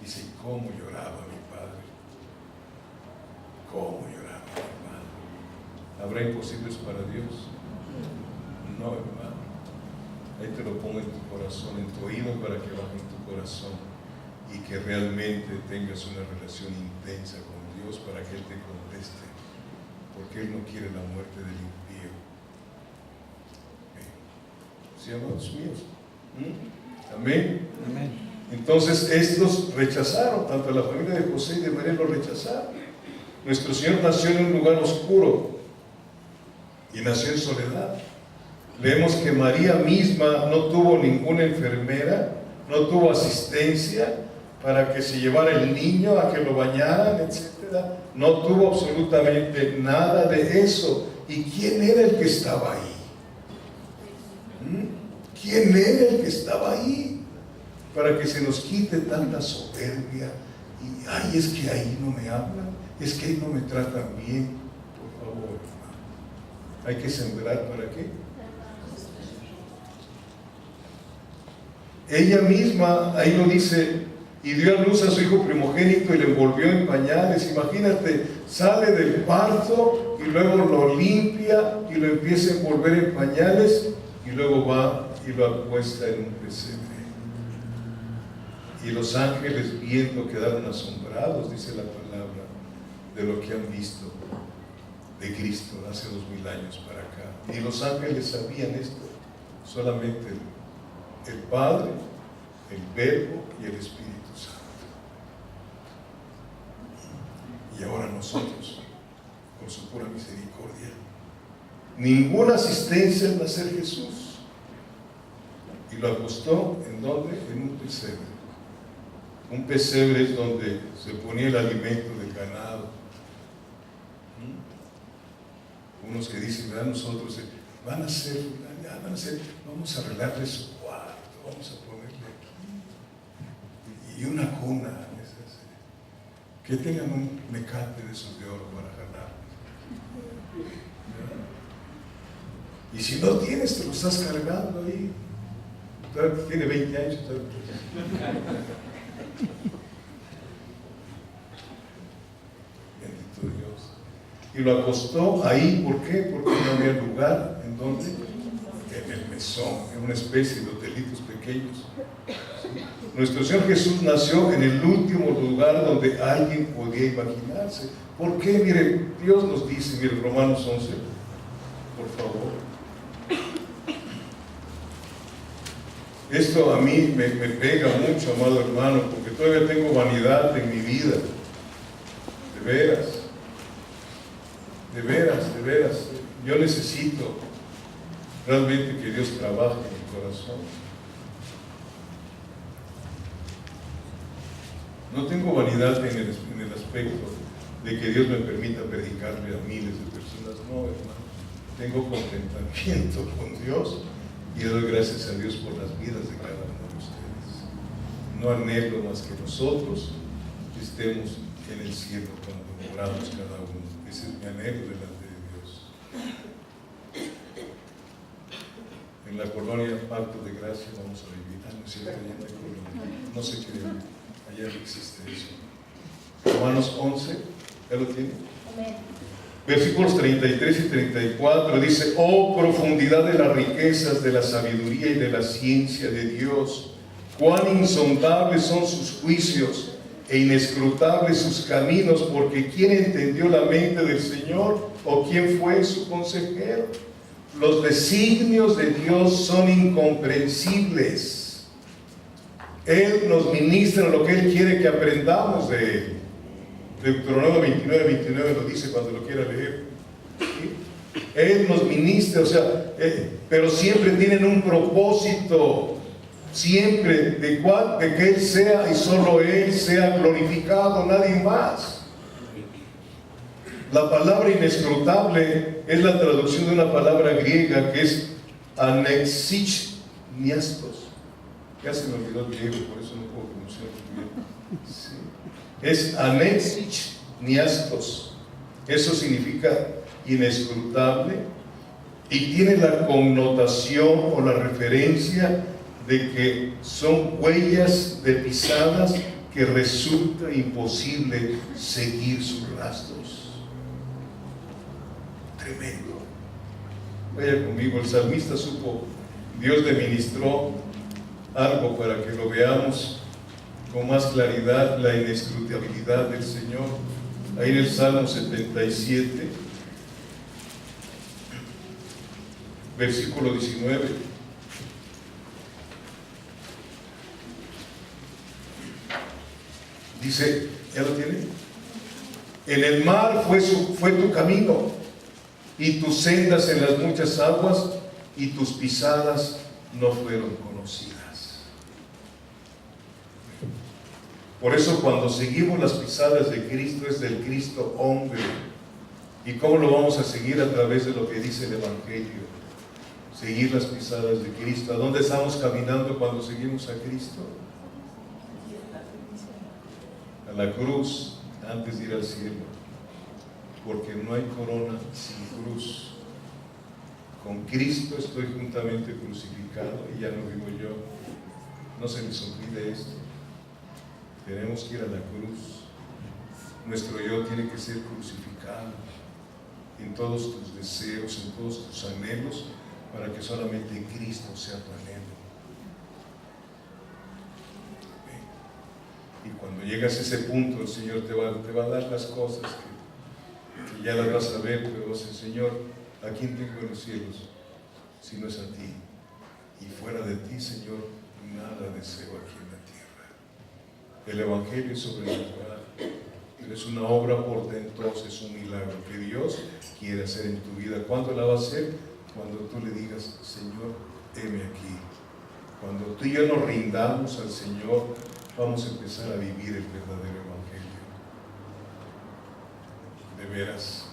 Dice: ¿cómo lloraba mi padre? ¿Cómo lloraba mi padre? ¿Habrá imposibles para Dios? No, hermano. Ahí te lo pongo en tu corazón, en tu oído, para que baje en tu corazón y que realmente tengas una relación intensa con Dios, para que Él te conteste, porque Él no quiere la muerte del impío. ¿Sí, amados míos? Amén. Amén. Entonces estos rechazaron, tanto la familia de José y de María lo rechazaron. Nuestro Señor nació en un lugar oscuro y nació en soledad. Leemos que María misma no tuvo ninguna enfermera, no tuvo asistencia para que se llevara el niño, a que lo bañaran, etc. No tuvo absolutamente nada de eso. ¿Y quién era el que estaba ahí? ¿Quién era el que estaba ahí? Para que se nos quite tanta soberbia. Y, ay, es que ahí no me hablan, es que ahí no me tratan bien. Por favor, hermano. Hay que sembrar, ¿para qué? Ella misma, ahí lo dice y dio a luz a su hijo primogénito y lo envolvió en pañales. Imagínate, sale del parto y luego lo limpia y lo empieza a envolver en pañales y luego va y lo acuesta en un pesebre. Y los ángeles viendo quedaron asombrados, dice la palabra, de lo que han visto de Cristo hace 2000 años para acá. Y los ángeles sabían esto, solamente el Padre, el Verbo y el Espíritu Santo. Y ahora nosotros, por su pura misericordia, ninguna asistencia al nacer Jesús. Y lo acostó, ¿en dónde? En un pesebre. Un pesebre es donde se ponía el alimento del ganado. Unos que dicen, ¿verdad? Nosotros van a hacer, vamos a arreglarle su cuarto, vamos a ponerle aquí y una cuna, que tengan un mecate de esos de oro para jalar. Y si no tienes, te lo estás cargando ahí. Tiene 20 años. Bendito Dios. Y lo acostó ahí, ¿por qué? Porque no había lugar. ¿En dónde? En el mesón, en una especie de hotelitos pequeños. ¿Sí? Nuestro Señor Jesús nació en el último lugar donde alguien podía imaginarse. ¿Por qué? Mire, Dios nos dice, mire, Romanos 11, por favor. Esto a mí me pega mucho, amado hermano, porque todavía tengo vanidad en mi vida. De veras. De veras, de veras. Yo necesito realmente que Dios trabaje en mi corazón. No tengo vanidad en el aspecto de que Dios me permita predicarle a miles de personas. No, hermano. Tengo contentamiento con Dios. Y doy gracias a Dios por las vidas de cada uno de ustedes. No anhelo más que nosotros estemos en el cielo cuando moramos cada uno. Ese es mi anhelo delante de Dios. En la colonia Pacto de Gracia vamos a vivir. No es cierto, allá no hay colonia. No sé qué, allá no existe eso. Romanos 11, ¿ya lo tiene? Amén. Versículos 33 y 34 dice: oh profundidad de las riquezas, de la sabiduría y de la ciencia de Dios, cuán insondables son sus juicios e inescrutables sus caminos, porque ¿quién entendió la mente del Señor? ¿O quién fue su consejero? Los designios de Dios son incomprensibles. Él nos ministra lo que Él quiere que aprendamos de Él. Deuteronomio 29 lo dice cuando lo quiera leer. ¿Sí? Él nos ministra, o sea, pero siempre tienen un propósito, siempre de que Él sea y solo Él sea glorificado, nadie más. La palabra inescrutable es la traducción de una palabra griega que es anexichniastos. Ya se me olvidó el griego, por eso no puedo pronunciarlo bien. Sí. Es anexichniastos. Eso significa inescrutable y tiene la connotación o la referencia de que son huellas de pisadas que resulta imposible seguir sus rastros. Tremendo. Vaya conmigo, el salmista supo, Dios le ministró algo para que lo veamos con más claridad, la inescrutabilidad del Señor. Ahí en el Salmo 77, versículo 19. Dice, ¿ya lo tiene? En el mar fue tu camino, y tus sendas en las muchas aguas, y tus pisadas no fueron conocidas. Por eso cuando seguimos las pisadas de Cristo, es del Cristo hombre. ¿Y cómo lo vamos a seguir? A través de lo que dice el Evangelio. Seguir las pisadas de Cristo. ¿A dónde estamos caminando cuando seguimos a Cristo? A la cruz, antes de ir al cielo. Porque no hay corona sin cruz. Con Cristo estoy juntamente crucificado y ya no vivo yo. No se les olvide esto. Tenemos que ir a la cruz. Nuestro yo tiene que ser crucificado en todos tus deseos, en todos tus anhelos, para que solamente Cristo sea tu anhelo. Y cuando llegas a ese punto, el Señor te va a dar las cosas que ya las vas a ver, pero vas a decir: Señor, ¿a quién tengo en los cielos si no es a ti? Y fuera de ti, Señor, nada deseo aquí en la tierra. El Evangelio es sobrenatural, pero es una obra portentosa, es un milagro que Dios quiere hacer en tu vida. ¿Cuándo la va a hacer? Cuando tú le digas: Señor, heme aquí. Cuando tú y yo nos rindamos al Señor, vamos a empezar a vivir el verdadero Evangelio. De veras,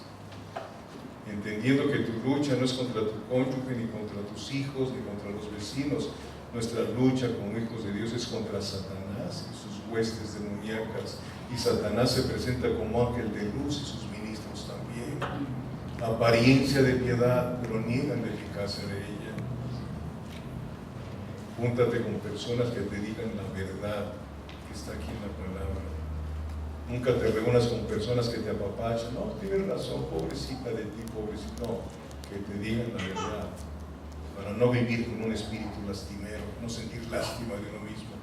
entendiendo que tu lucha no es contra tu cónyuge, ni contra tus hijos, ni contra los vecinos. Nuestra lucha como hijos de Dios es contra Satanás y sus huestes demoníacas. Y Satanás se presenta como ángel de luz y sus ministros también. Apariencia de piedad, pero niegan la eficacia de ella. Júntate con personas que te digan la verdad que está aquí en la palabra. Nunca te reúnas con personas que te apapachan. No, tienes razón, pobrecita de ti, pobrecito. No, que te digan la verdad, para no vivir con un espíritu lastimero, no sentir lástima de uno mismo,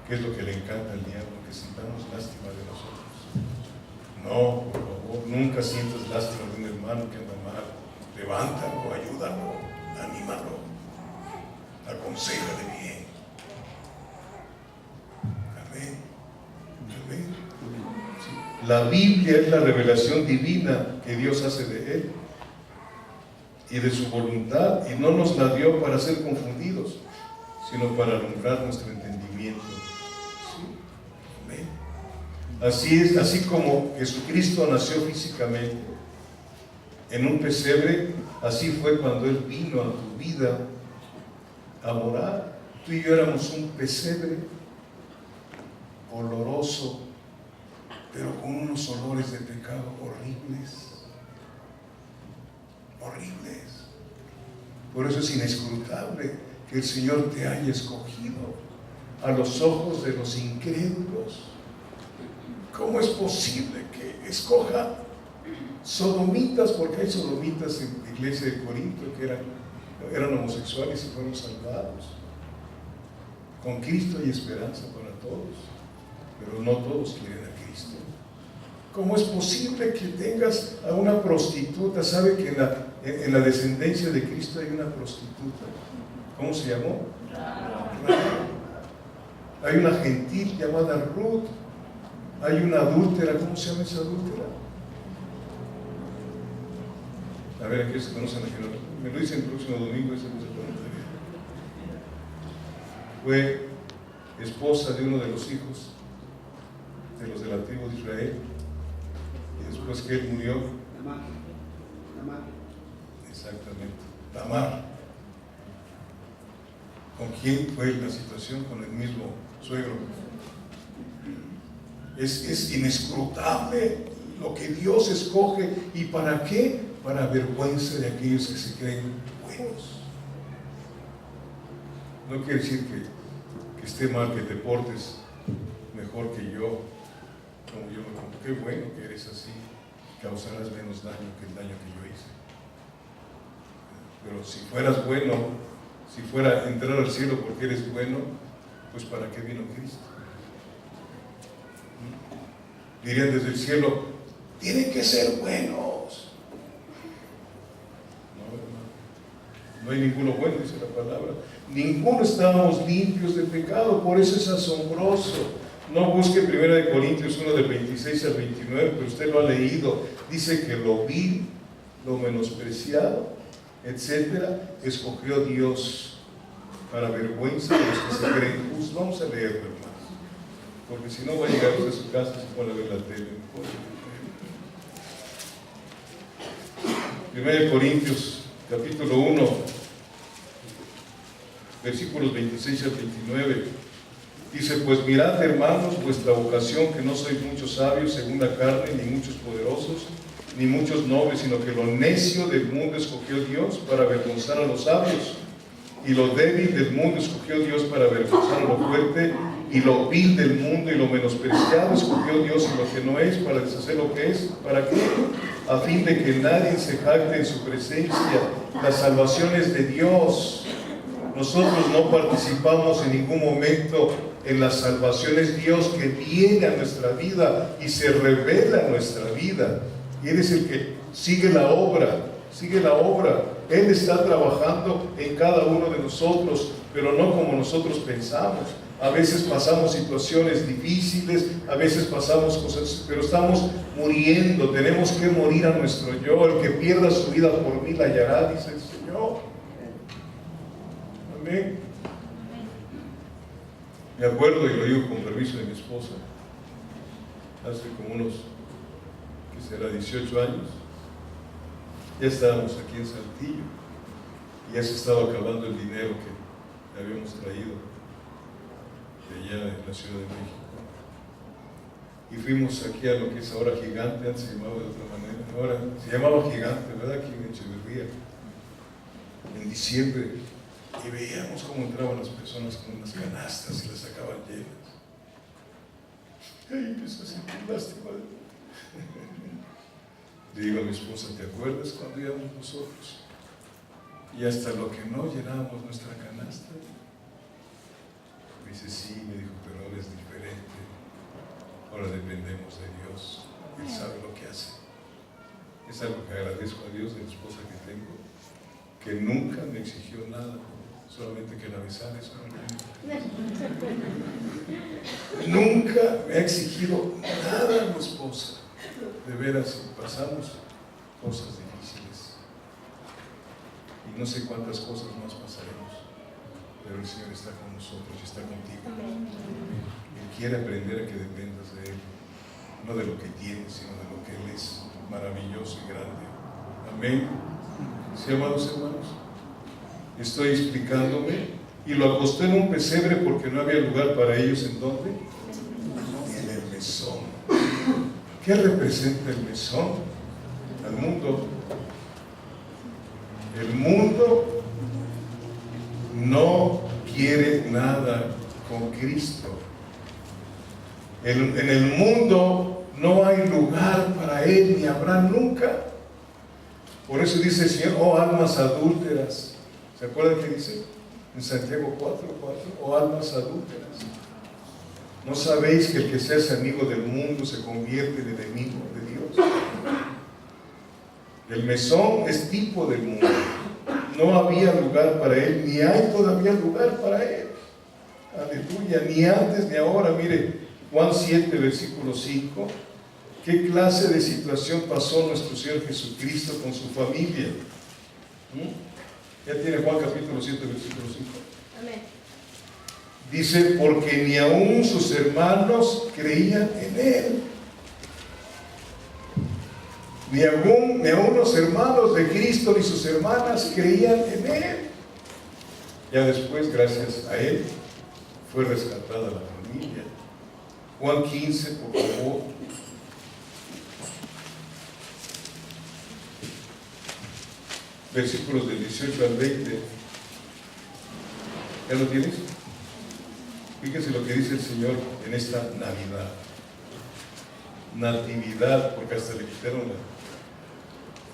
que es lo que le encanta al diablo, que sintamos lástima de nosotros. No, por favor, nunca sientas lástima de un hermano que anda mal. Levántalo, ayúdalo, anímalo, aconséjale bien. Amén. Amén. Sí. La Biblia es la revelación divina que Dios hace de Él y de su voluntad, y no nos la dio para ser confundidos, sino para alumbrar nuestro entendimiento. ¿Sí? Amén. Así es, así como Jesucristo nació físicamente en un pesebre, así fue cuando Él vino a tu vida a morar. Tú y yo éramos un pesebre oloroso, pero con unos olores de pecado horribles. Horribles. Por eso es inescrutable que el Señor te haya escogido a los ojos de los incrédulos. ¿Cómo es posible que escoja sodomitas? Porque hay sodomitas en la iglesia de Corinto que eran homosexuales y fueron salvados. Con Cristo hay esperanza para todos, pero no todos quieren a Cristo. ¿Cómo es posible que tengas a una prostituta? ¿Sabe que en la descendencia de Cristo hay una prostituta? ¿Cómo se llamó? Hay una gentil llamada Ruth. Hay una adúltera. ¿Cómo se llama esa adúltera? A ver, aquí se conocen a Jerónimo. Me lo dicen el próximo domingo. Fue esposa de uno de los hijos de los de la tribu de Israel. Y después que él murió, Tamar. Exactamente, Tamar. ¿Con quién fue la situación? Con el mismo suegro. Es inescrutable lo que Dios escoge. ¿Y para qué? Para vergüenza de aquellos que se creen buenos. No quiere decir que esté mal, que te portes mejor que yo, como yo me pongo. Qué bueno que eres así, causarás menos daño que el daño que yo hice. Pero si fueras bueno, si fuera entrar al cielo porque eres bueno, pues ¿para qué vino Cristo? Dirían desde el cielo: tienen que ser buenos. No, hermano, no hay ninguno bueno, dice la palabra. Ninguno estábamos limpios de pecado, por eso es asombroso. No busque 1 Corintios 1 del 26 al 29, pero usted lo ha leído. Dice que lo vil, lo menospreciado, etcétera, escogió Dios para vergüenza de los que se creen justos. Vamos a leerlo, hermanos, porque si no va a llegar usted a su casa y se pone a ver la tele. 1 Corintios capítulo 1, versículos 26 al 29. Dice: pues mirad, hermanos, vuestra vocación, que no sois muchos sabios según la carne, ni muchos poderosos, ni muchos nobles, sino que lo necio del mundo escogió Dios para avergonzar a los sabios, y lo débil del mundo escogió Dios para avergonzar a lo fuerte, y lo vil del mundo y lo menospreciado escogió Dios y lo que no es para deshacer lo que es. ¿Para qué? A fin de que nadie se jacte en su presencia. La salvación es de Dios. Nosotros no participamos en ningún momento en la salvación. Es Dios que viene a nuestra vida y se revela en nuestra vida. Y Él es el que sigue la obra. Él está trabajando en cada uno de nosotros, pero no como nosotros pensamos. A veces pasamos situaciones difíciles, a veces pasamos cosas, pero estamos muriendo. Tenemos que morir a nuestro yo. El que pierda su vida por mí la hallará, dice el Señor. Amén. Me acuerdo, y lo digo con permiso de mi esposa, hace como unos, ¿qué será?, 18 años, ya estábamos aquí en Saltillo y ya se estaba acabando el dinero que habíamos traído de allá de la Ciudad de México. Y fuimos aquí a lo que es ahora Gigante, antes se llamaba de otra manera, ahora se llamaba Gigante, ¿verdad?, aquí en Echeverría, en diciembre, y veíamos cómo entraban las personas con unas canastas y las sacaban llenas. Ay, empezó a sentir lástima. Le digo a mi esposa, ¿te acuerdas cuando íbamos nosotros? Y hasta lo que no llenábamos nuestra canasta. Me dice, sí, me dijo, pero ahora es diferente. Ahora dependemos de Dios. Él sabe lo que hace. Es algo que agradezco a Dios de la esposa que tengo, que nunca me exigió nada, solamente que la besara, eso no nunca me ha exigido nada a mi esposa. De veras, pasamos cosas difíciles y no sé cuántas cosas más pasaremos, pero el Señor está con nosotros y está contigo. Él quiere aprender a que dependas de Él, no de lo que tienes, sino de lo que Él es, maravilloso y grande. Amén. ¿Sí, amados hermanos? Estoy explicándome, y lo acosté en un pesebre porque no había lugar para ellos. ¿En dónde? En el mesón. ¿Qué representa el mesón? Al mundo. El mundo no quiere nada con Cristo. En el mundo no hay lugar para Él, ni habrá nunca. Por eso dice el Señor, oh almas adúlteras. ¿Se acuerdan qué dice? En Santiago 4:4, oh almas adúlteras. ¿No sabéis que el que se hace amigo del mundo se convierte en enemigo de Dios? El mesón es tipo del mundo. No había lugar para él, ni hay todavía lugar para él. Aleluya, ni antes ni ahora. Mire, Juan 7, versículo 5. ¿Qué clase de situación pasó nuestro Señor Jesucristo con su familia? Ya tiene Juan capítulo 7, versículo 5. Amén. Dice, porque ni aún sus hermanos creían en Él. Ni aún los hermanos de Cristo ni sus hermanas creían en Él. Ya después, gracias a Él, fue rescatada la familia. Juan 15, por favor. Versículos del 18 al 20. ¿Ya lo tienes? Fíjense lo que dice el Señor en esta Navidad. Natividad, porque hasta le quitaron la.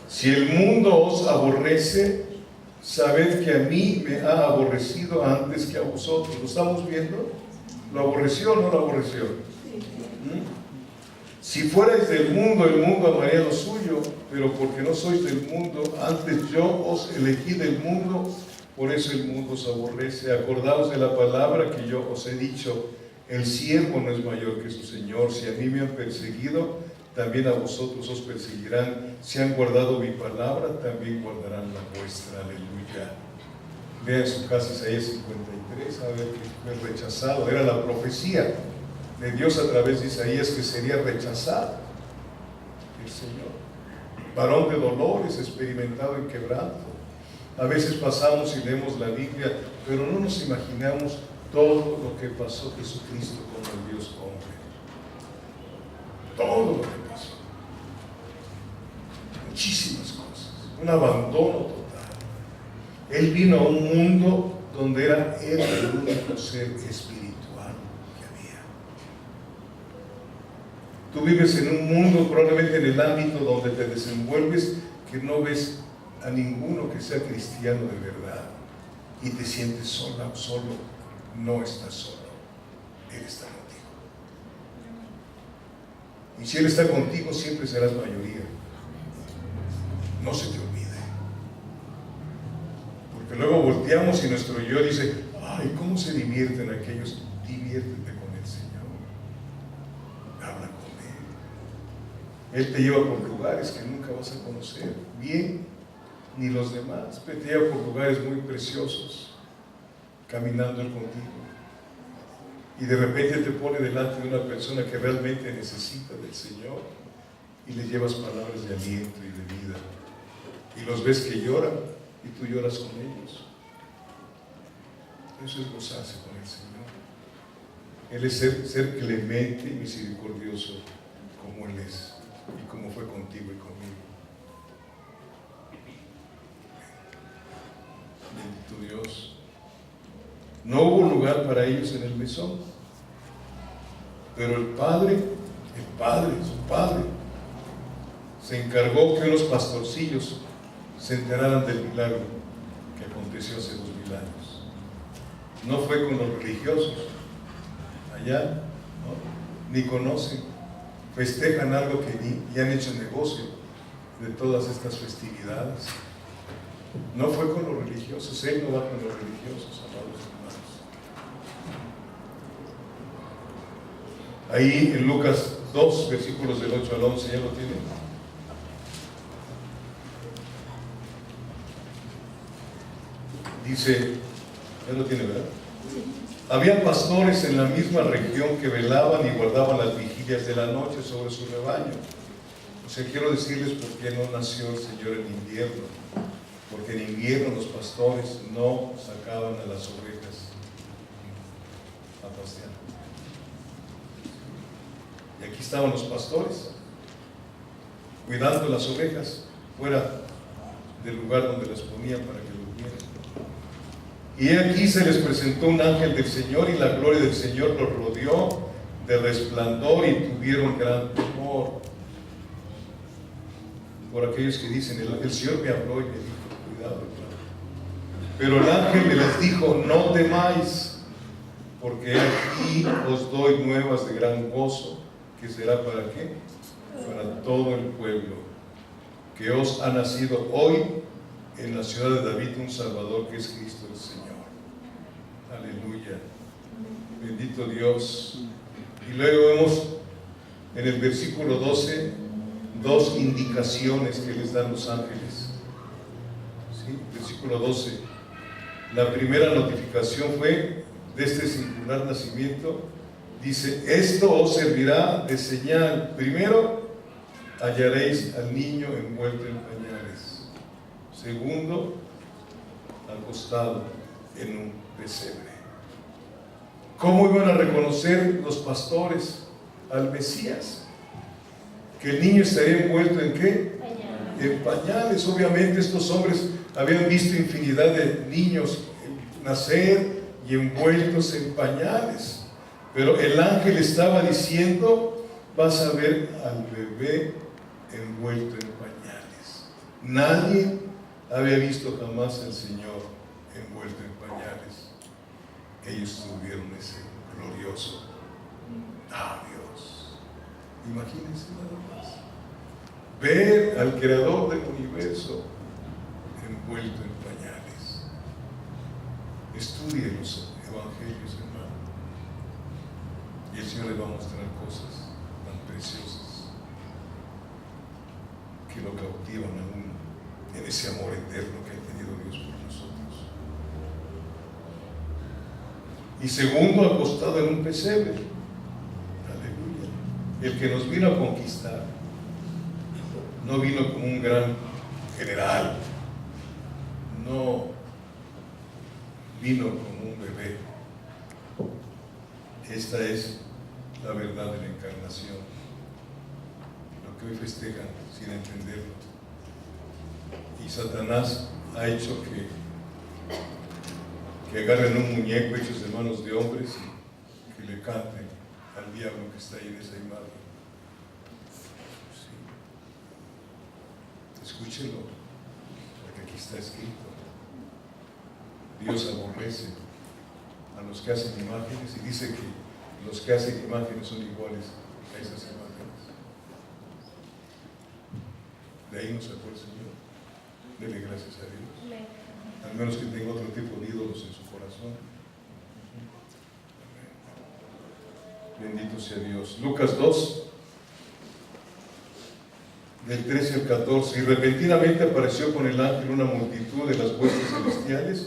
Si el mundo os aborrece, sabed que a mí me ha aborrecido antes que a vosotros. ¿Lo estamos viendo? ¿Lo aborreció o no lo aborreció? Si fuerais del mundo, el mundo amaría lo suyo, pero porque no sois del mundo, antes yo os elegí del mundo, por eso el mundo os aborrece. Acordaos de la palabra que yo os he dicho, el siervo no es mayor que su Señor. Si a mí me han perseguido, también a vosotros os perseguirán. Si han guardado mi palabra, también guardarán la vuestra. Aleluya. Vea en su casa Isaías 53, a ver que fue rechazado. Era la profecía de Dios a través de Isaías que sería rechazado el Señor. Varón de dolores, experimentado en quebranto. A veces pasamos y leemos la Biblia, pero no nos imaginamos todo lo que pasó Jesucristo como el Dios hombre. Todo lo que pasó. Muchísimas cosas. Un abandono total. Él vino a un mundo donde era Él el único ser espiritual que Tú vives en un mundo, probablemente en el ámbito donde te desenvuelves, que no ves a ninguno que sea cristiano de verdad y te sientes sola o solo. No estás solo, Él está contigo. Y si Él está contigo, siempre serás mayoría. No se te olvide. Porque luego volteamos y nuestro yo dice: ay, ¿cómo se divierten aquellos? Diviértete con el Señor. Habla con Él. Él te lleva por lugares que nunca vas a conocer bien, ni los demás. Te lleva por lugares muy preciosos, caminando Él contigo. Y de repente te pone delante de una persona que realmente necesita del Señor y le llevas palabras de aliento y de vida. Y los ves que lloran y tú lloras con ellos. Eso es gozarse con el Señor. Él es ser clemente y misericordioso como Él es y como fue contigo y conmigo. Bendito Dios. No hubo lugar para ellos en el mesón, pero su padre, se encargó que unos pastorcillos se enteraran del milagro que aconteció hace 2000 años. No fue con los religiosos allá, ¿no? Ni conocen, festejan algo que ni han hecho negocio de todas estas festividades. No fue con los religiosos, Él no va con los religiosos, amados hermanos. Ahí en Lucas 2, versículos del 8 al 11, ¿ya lo tienen? Dice, ya lo tiene, ¿verdad? Sí. Había pastores en la misma región que velaban y guardaban las vigilias de la noche sobre su rebaño. O sea, quiero decirles por qué no nació el Señor en invierno. Porque en invierno los pastores no sacaban a las ovejas a pastear. Y aquí estaban los pastores cuidando las ovejas fuera del lugar donde las ponían para que durmieran. Y aquí se les presentó un ángel del Señor y la gloria del Señor los rodeó de resplandor y tuvieron gran temor. Por aquellos que dicen, el Señor me habló y me dijo, cuidado, pero el ángel les dijo, no temáis, porque aquí os doy nuevas de gran gozo, que será para qué? Para todo el pueblo, que os ha nacido hoy en la ciudad de David un Salvador, que es Cristo el Señor. Aleluya, bendito Dios. Y luego vemos en el versículo 12 dos indicaciones que les dan los ángeles. ¿Sí? Versículo 12. La primera notificación fue de este singular nacimiento. Dice, esto os servirá de señal. Primero, hallaréis al niño envuelto en pañales. Segundo, acostado en un pesebre. ¿Cómo iban a reconocer los pastores al Mesías? Que el niño estaría envuelto ¿en qué? En pañales. Obviamente estos hombres habían visto infinidad de niños nacer y envueltos en pañales, pero el ángel estaba diciendo, vas a ver al bebé envuelto en pañales. Nadie había visto jamás al Señor envuelto en pañales. Ellos tuvieron ese glorioso Dios. Imagínense nada más ver al creador del universo envuelto en pañales. Estudie los evangelios, hermano, y el Señor le va a mostrar cosas tan preciosas que lo cautivan a uno en ese amor eterno que ha tenido Dios por nosotros. Y segundo, acostado en un pesebre. Aleluya. El que nos vino a conquistar no vino como un gran general, no vino como un bebé. Esta es la verdad de la encarnación, lo que hoy festejan sin entenderlo. Y Satanás ha hecho que agarren un muñeco hechos de manos de hombres y que le canten al diablo que está ahí en esa imagen. Escúchelo, porque aquí está escrito. Dios aborrece a los que hacen imágenes y dice que los que hacen imágenes son iguales a esas imágenes. De ahí nos sacó el Señor. Dele gracias a Dios. Al menos que tenga otro tipo de ídolos en su corazón. Bendito sea Dios. Lucas 2, del 13 al 14. Y repentinamente apareció con el ángel una multitud de las huestes celestiales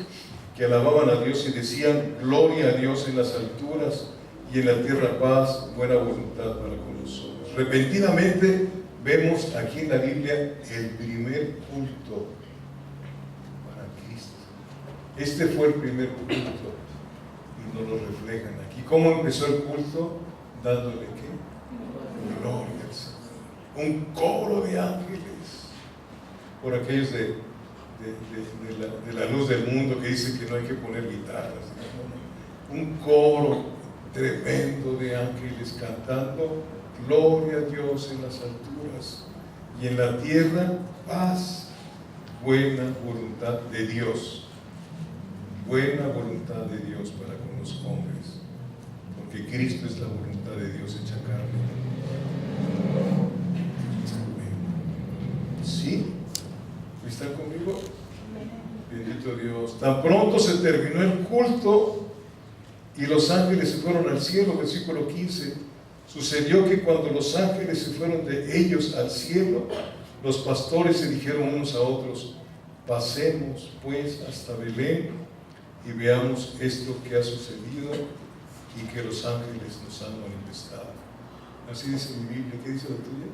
que alababan a Dios y decían: gloria a Dios en las alturas y en la tierra paz, buena voluntad para con los hombres. Repentinamente vemos aquí en la Biblia el primer culto para Cristo. Este fue el primer culto y nos lo reflejan aquí. ¿Cómo empezó el culto? Dándole ¿qué? Gloria al Señor. Un coro de ángeles. Por aquellos de la luz del mundo que dicen que no hay que poner guitarras. Un coro tremendo de ángeles cantando gloria a Dios en las alturas y en la tierra paz, buena voluntad de Dios. Buena voluntad de Dios para con los hombres, porque Cristo es la voluntad de Dios hecha carne. ¿Sí? ¿Están conmigo? Bendito Dios. Tan pronto se terminó el culto y los ángeles se fueron al cielo, versículo 15. Sucedió que cuando los ángeles se fueron de ellos al cielo, los pastores se dijeron unos a otros: pasemos pues hasta Belén y veamos esto que ha sucedido y que los ángeles nos han manifestado. Así dice mi Biblia. ¿Qué dice la tuya?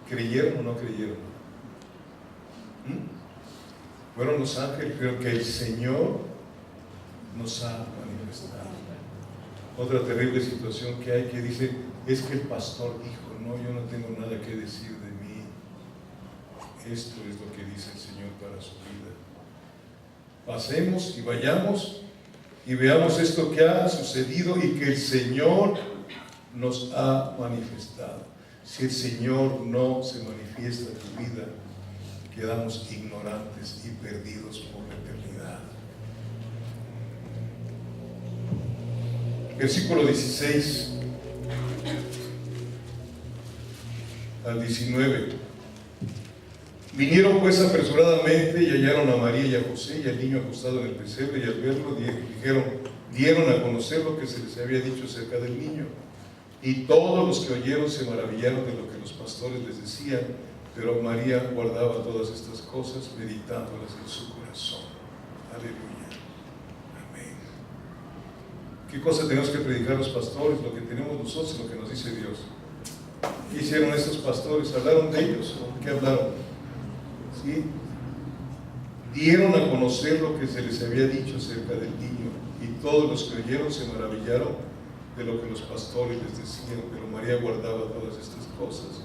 ¿Creyeron o no creyeron? Fueron los ángeles, pero que el Señor nos ha manifestado. Otra terrible situación que hay, que dice: es que el pastor dijo, no, yo no tengo nada que decir de mí. Esto es lo que dice el Señor para su vida. Pasemos y vayamos y veamos esto que ha sucedido y que el Señor nos ha manifestado. Si el Señor no se manifiesta en tu vida, quedamos ignorantes y perdidos por la eternidad. Versículo 16 al 19. Vinieron pues apresuradamente y hallaron a María y a José y al niño acostado en el pesebre, y al verlo dieron a conocer lo que se les había dicho acerca del niño. Y todos los que oyeron se maravillaron de lo que los pastores les decían, pero María guardaba todas estas cosas, meditándolas en su corazón. Aleluya. Amén. ¿Qué cosa tenemos que predicar los pastores? Lo que tenemos nosotros, lo que nos dice Dios. ¿Qué hicieron estos pastores? ¿Hablaron de ellos? ¿Qué hablaron? ¿Sí? Dieron a conocer lo que se les había dicho acerca del niño, y todos los que oyeron se maravillaron de lo que los pastores les decían, pero María guardaba todas estas cosas,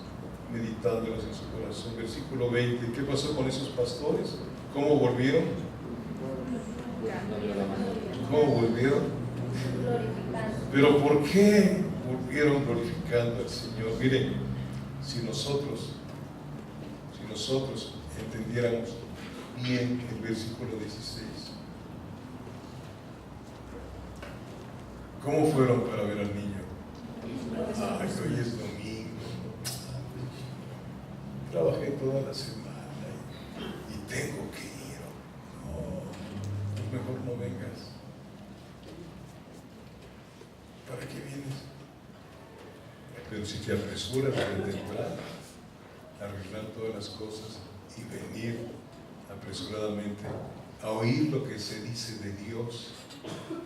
meditándolas en su corazón. Versículo 20. ¿Qué pasó con esos pastores? ¿Cómo volvieron? ¿Cómo volvieron? ¿Pero por qué volvieron glorificando al Señor? Miren, si nosotros entendiéramos bien el versículo 16, ¿cómo fueron para ver al niño? Ay, hoy es domingo, trabajé toda la semana y tengo que ir. No, mejor no vengas. ¿Para qué vienes? Pero si te apresuras de temprano a arreglar todas las cosas y venir apresuradamente a oír lo que se dice de Dios.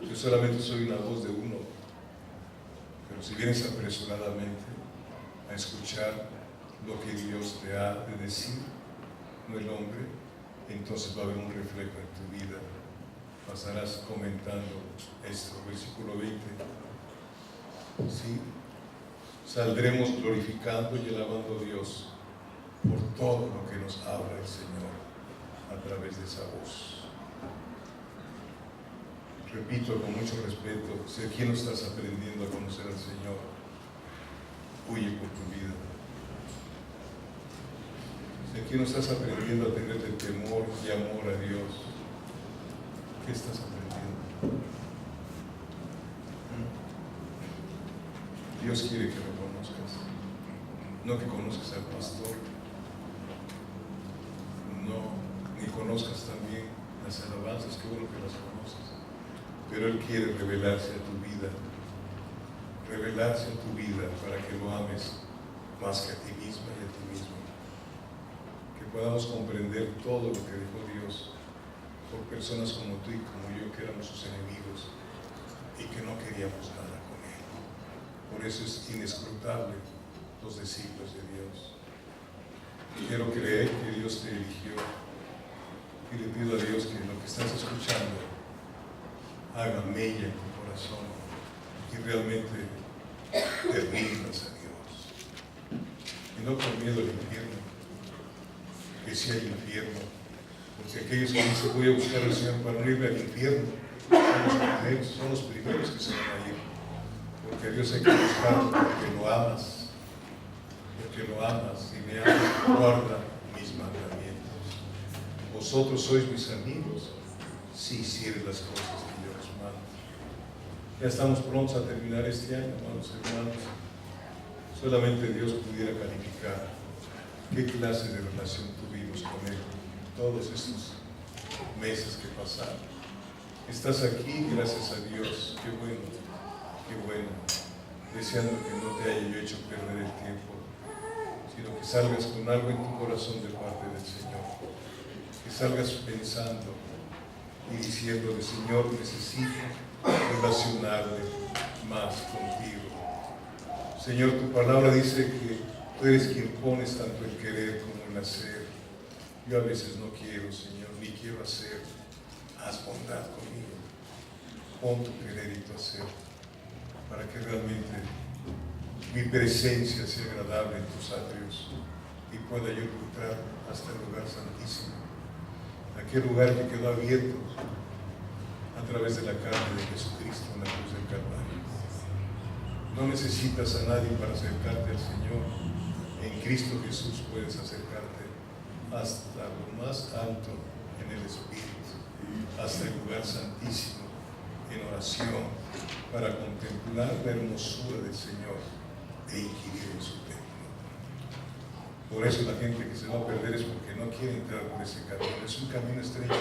Yo solamente soy una voz de uno, pero si vienes apresuradamente a escuchar lo que Dios te ha de decir, no el hombre, entonces va a haber un reflejo en tu vida. Pasarás comentando esto, versículo 20. ¿Sí? Saldremos glorificando y alabando a Dios por todo lo que nos habla el Señor a través de esa voz. Repito con mucho respeto, si aquí no estás aprendiendo a conocer al Señor, huye por tu vida. Si aquí no estás aprendiendo a tenerle temor y amor a Dios, ¿qué estás aprendiendo? Dios quiere que lo conozcas, no que conozcas al pastor, no, ni conozcas también las alabanzas, qué bueno que las conoces, pero Él quiere revelarse a tu vida para que lo ames más que a ti misma y a ti mismo, que podamos comprender todo lo que dijo Dios por personas como tú y como yo, que éramos sus enemigos y que no queríamos nada con Él. Por eso es inescrutable los designios de Dios. Quiero creer que Dios te eligió y le pido a Dios que lo que estás escuchando haga mella en tu corazón y realmente te rindas a Dios. Y no con miedo al infierno, que sí hay infierno, porque aquellos que dicen voy a buscar al Señor para no irme al infierno son los primeros que se van a ir, porque a Dios hay que buscarlo porque lo amas y me amas, guarda mis mandamientos. Vosotros sois mis amigos si hicieres las cosas que yo os mando. Ya estamos prontos a terminar este año, hermanos y hermanos. Solamente Dios pudiera calificar qué clase de relación tuvimos con Él todos estos meses que pasaron. Estás aquí, gracias a Dios. Qué bueno. Deseando que no te haya yo hecho perder el tiempo, sino que salgas con algo en tu corazón de parte del Señor. Que salgas pensando y diciéndole, Señor, necesito relacionarme más contigo. Señor, tu palabra dice que tú eres quien pones tanto el querer como el hacer. Yo a veces no quiero, Señor, ni quiero hacer. Haz bondad conmigo. Pon tu querer y tu hacer, para que realmente mi presencia sea agradable en tus atrios y pueda yo entrar hasta el lugar santísimo, aquel lugar que quedó abierto a través de la carne de Jesucristo en la cruz del Calvario. No necesitas a nadie para acercarte al Señor. En Cristo Jesús puedes acercarte hasta lo más alto en el Espíritu, hasta el lugar santísimo en oración, para contemplar la hermosura del Señor e inquirir en su templo. Por eso la gente que se va a perder es porque no quiere entrar por ese camino. Es un camino estrecho,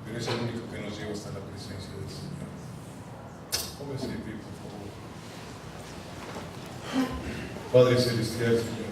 pero es el único que nos lleva hasta la presencia del Señor. Póngase de pie, por favor. Padre Celestial, Señor.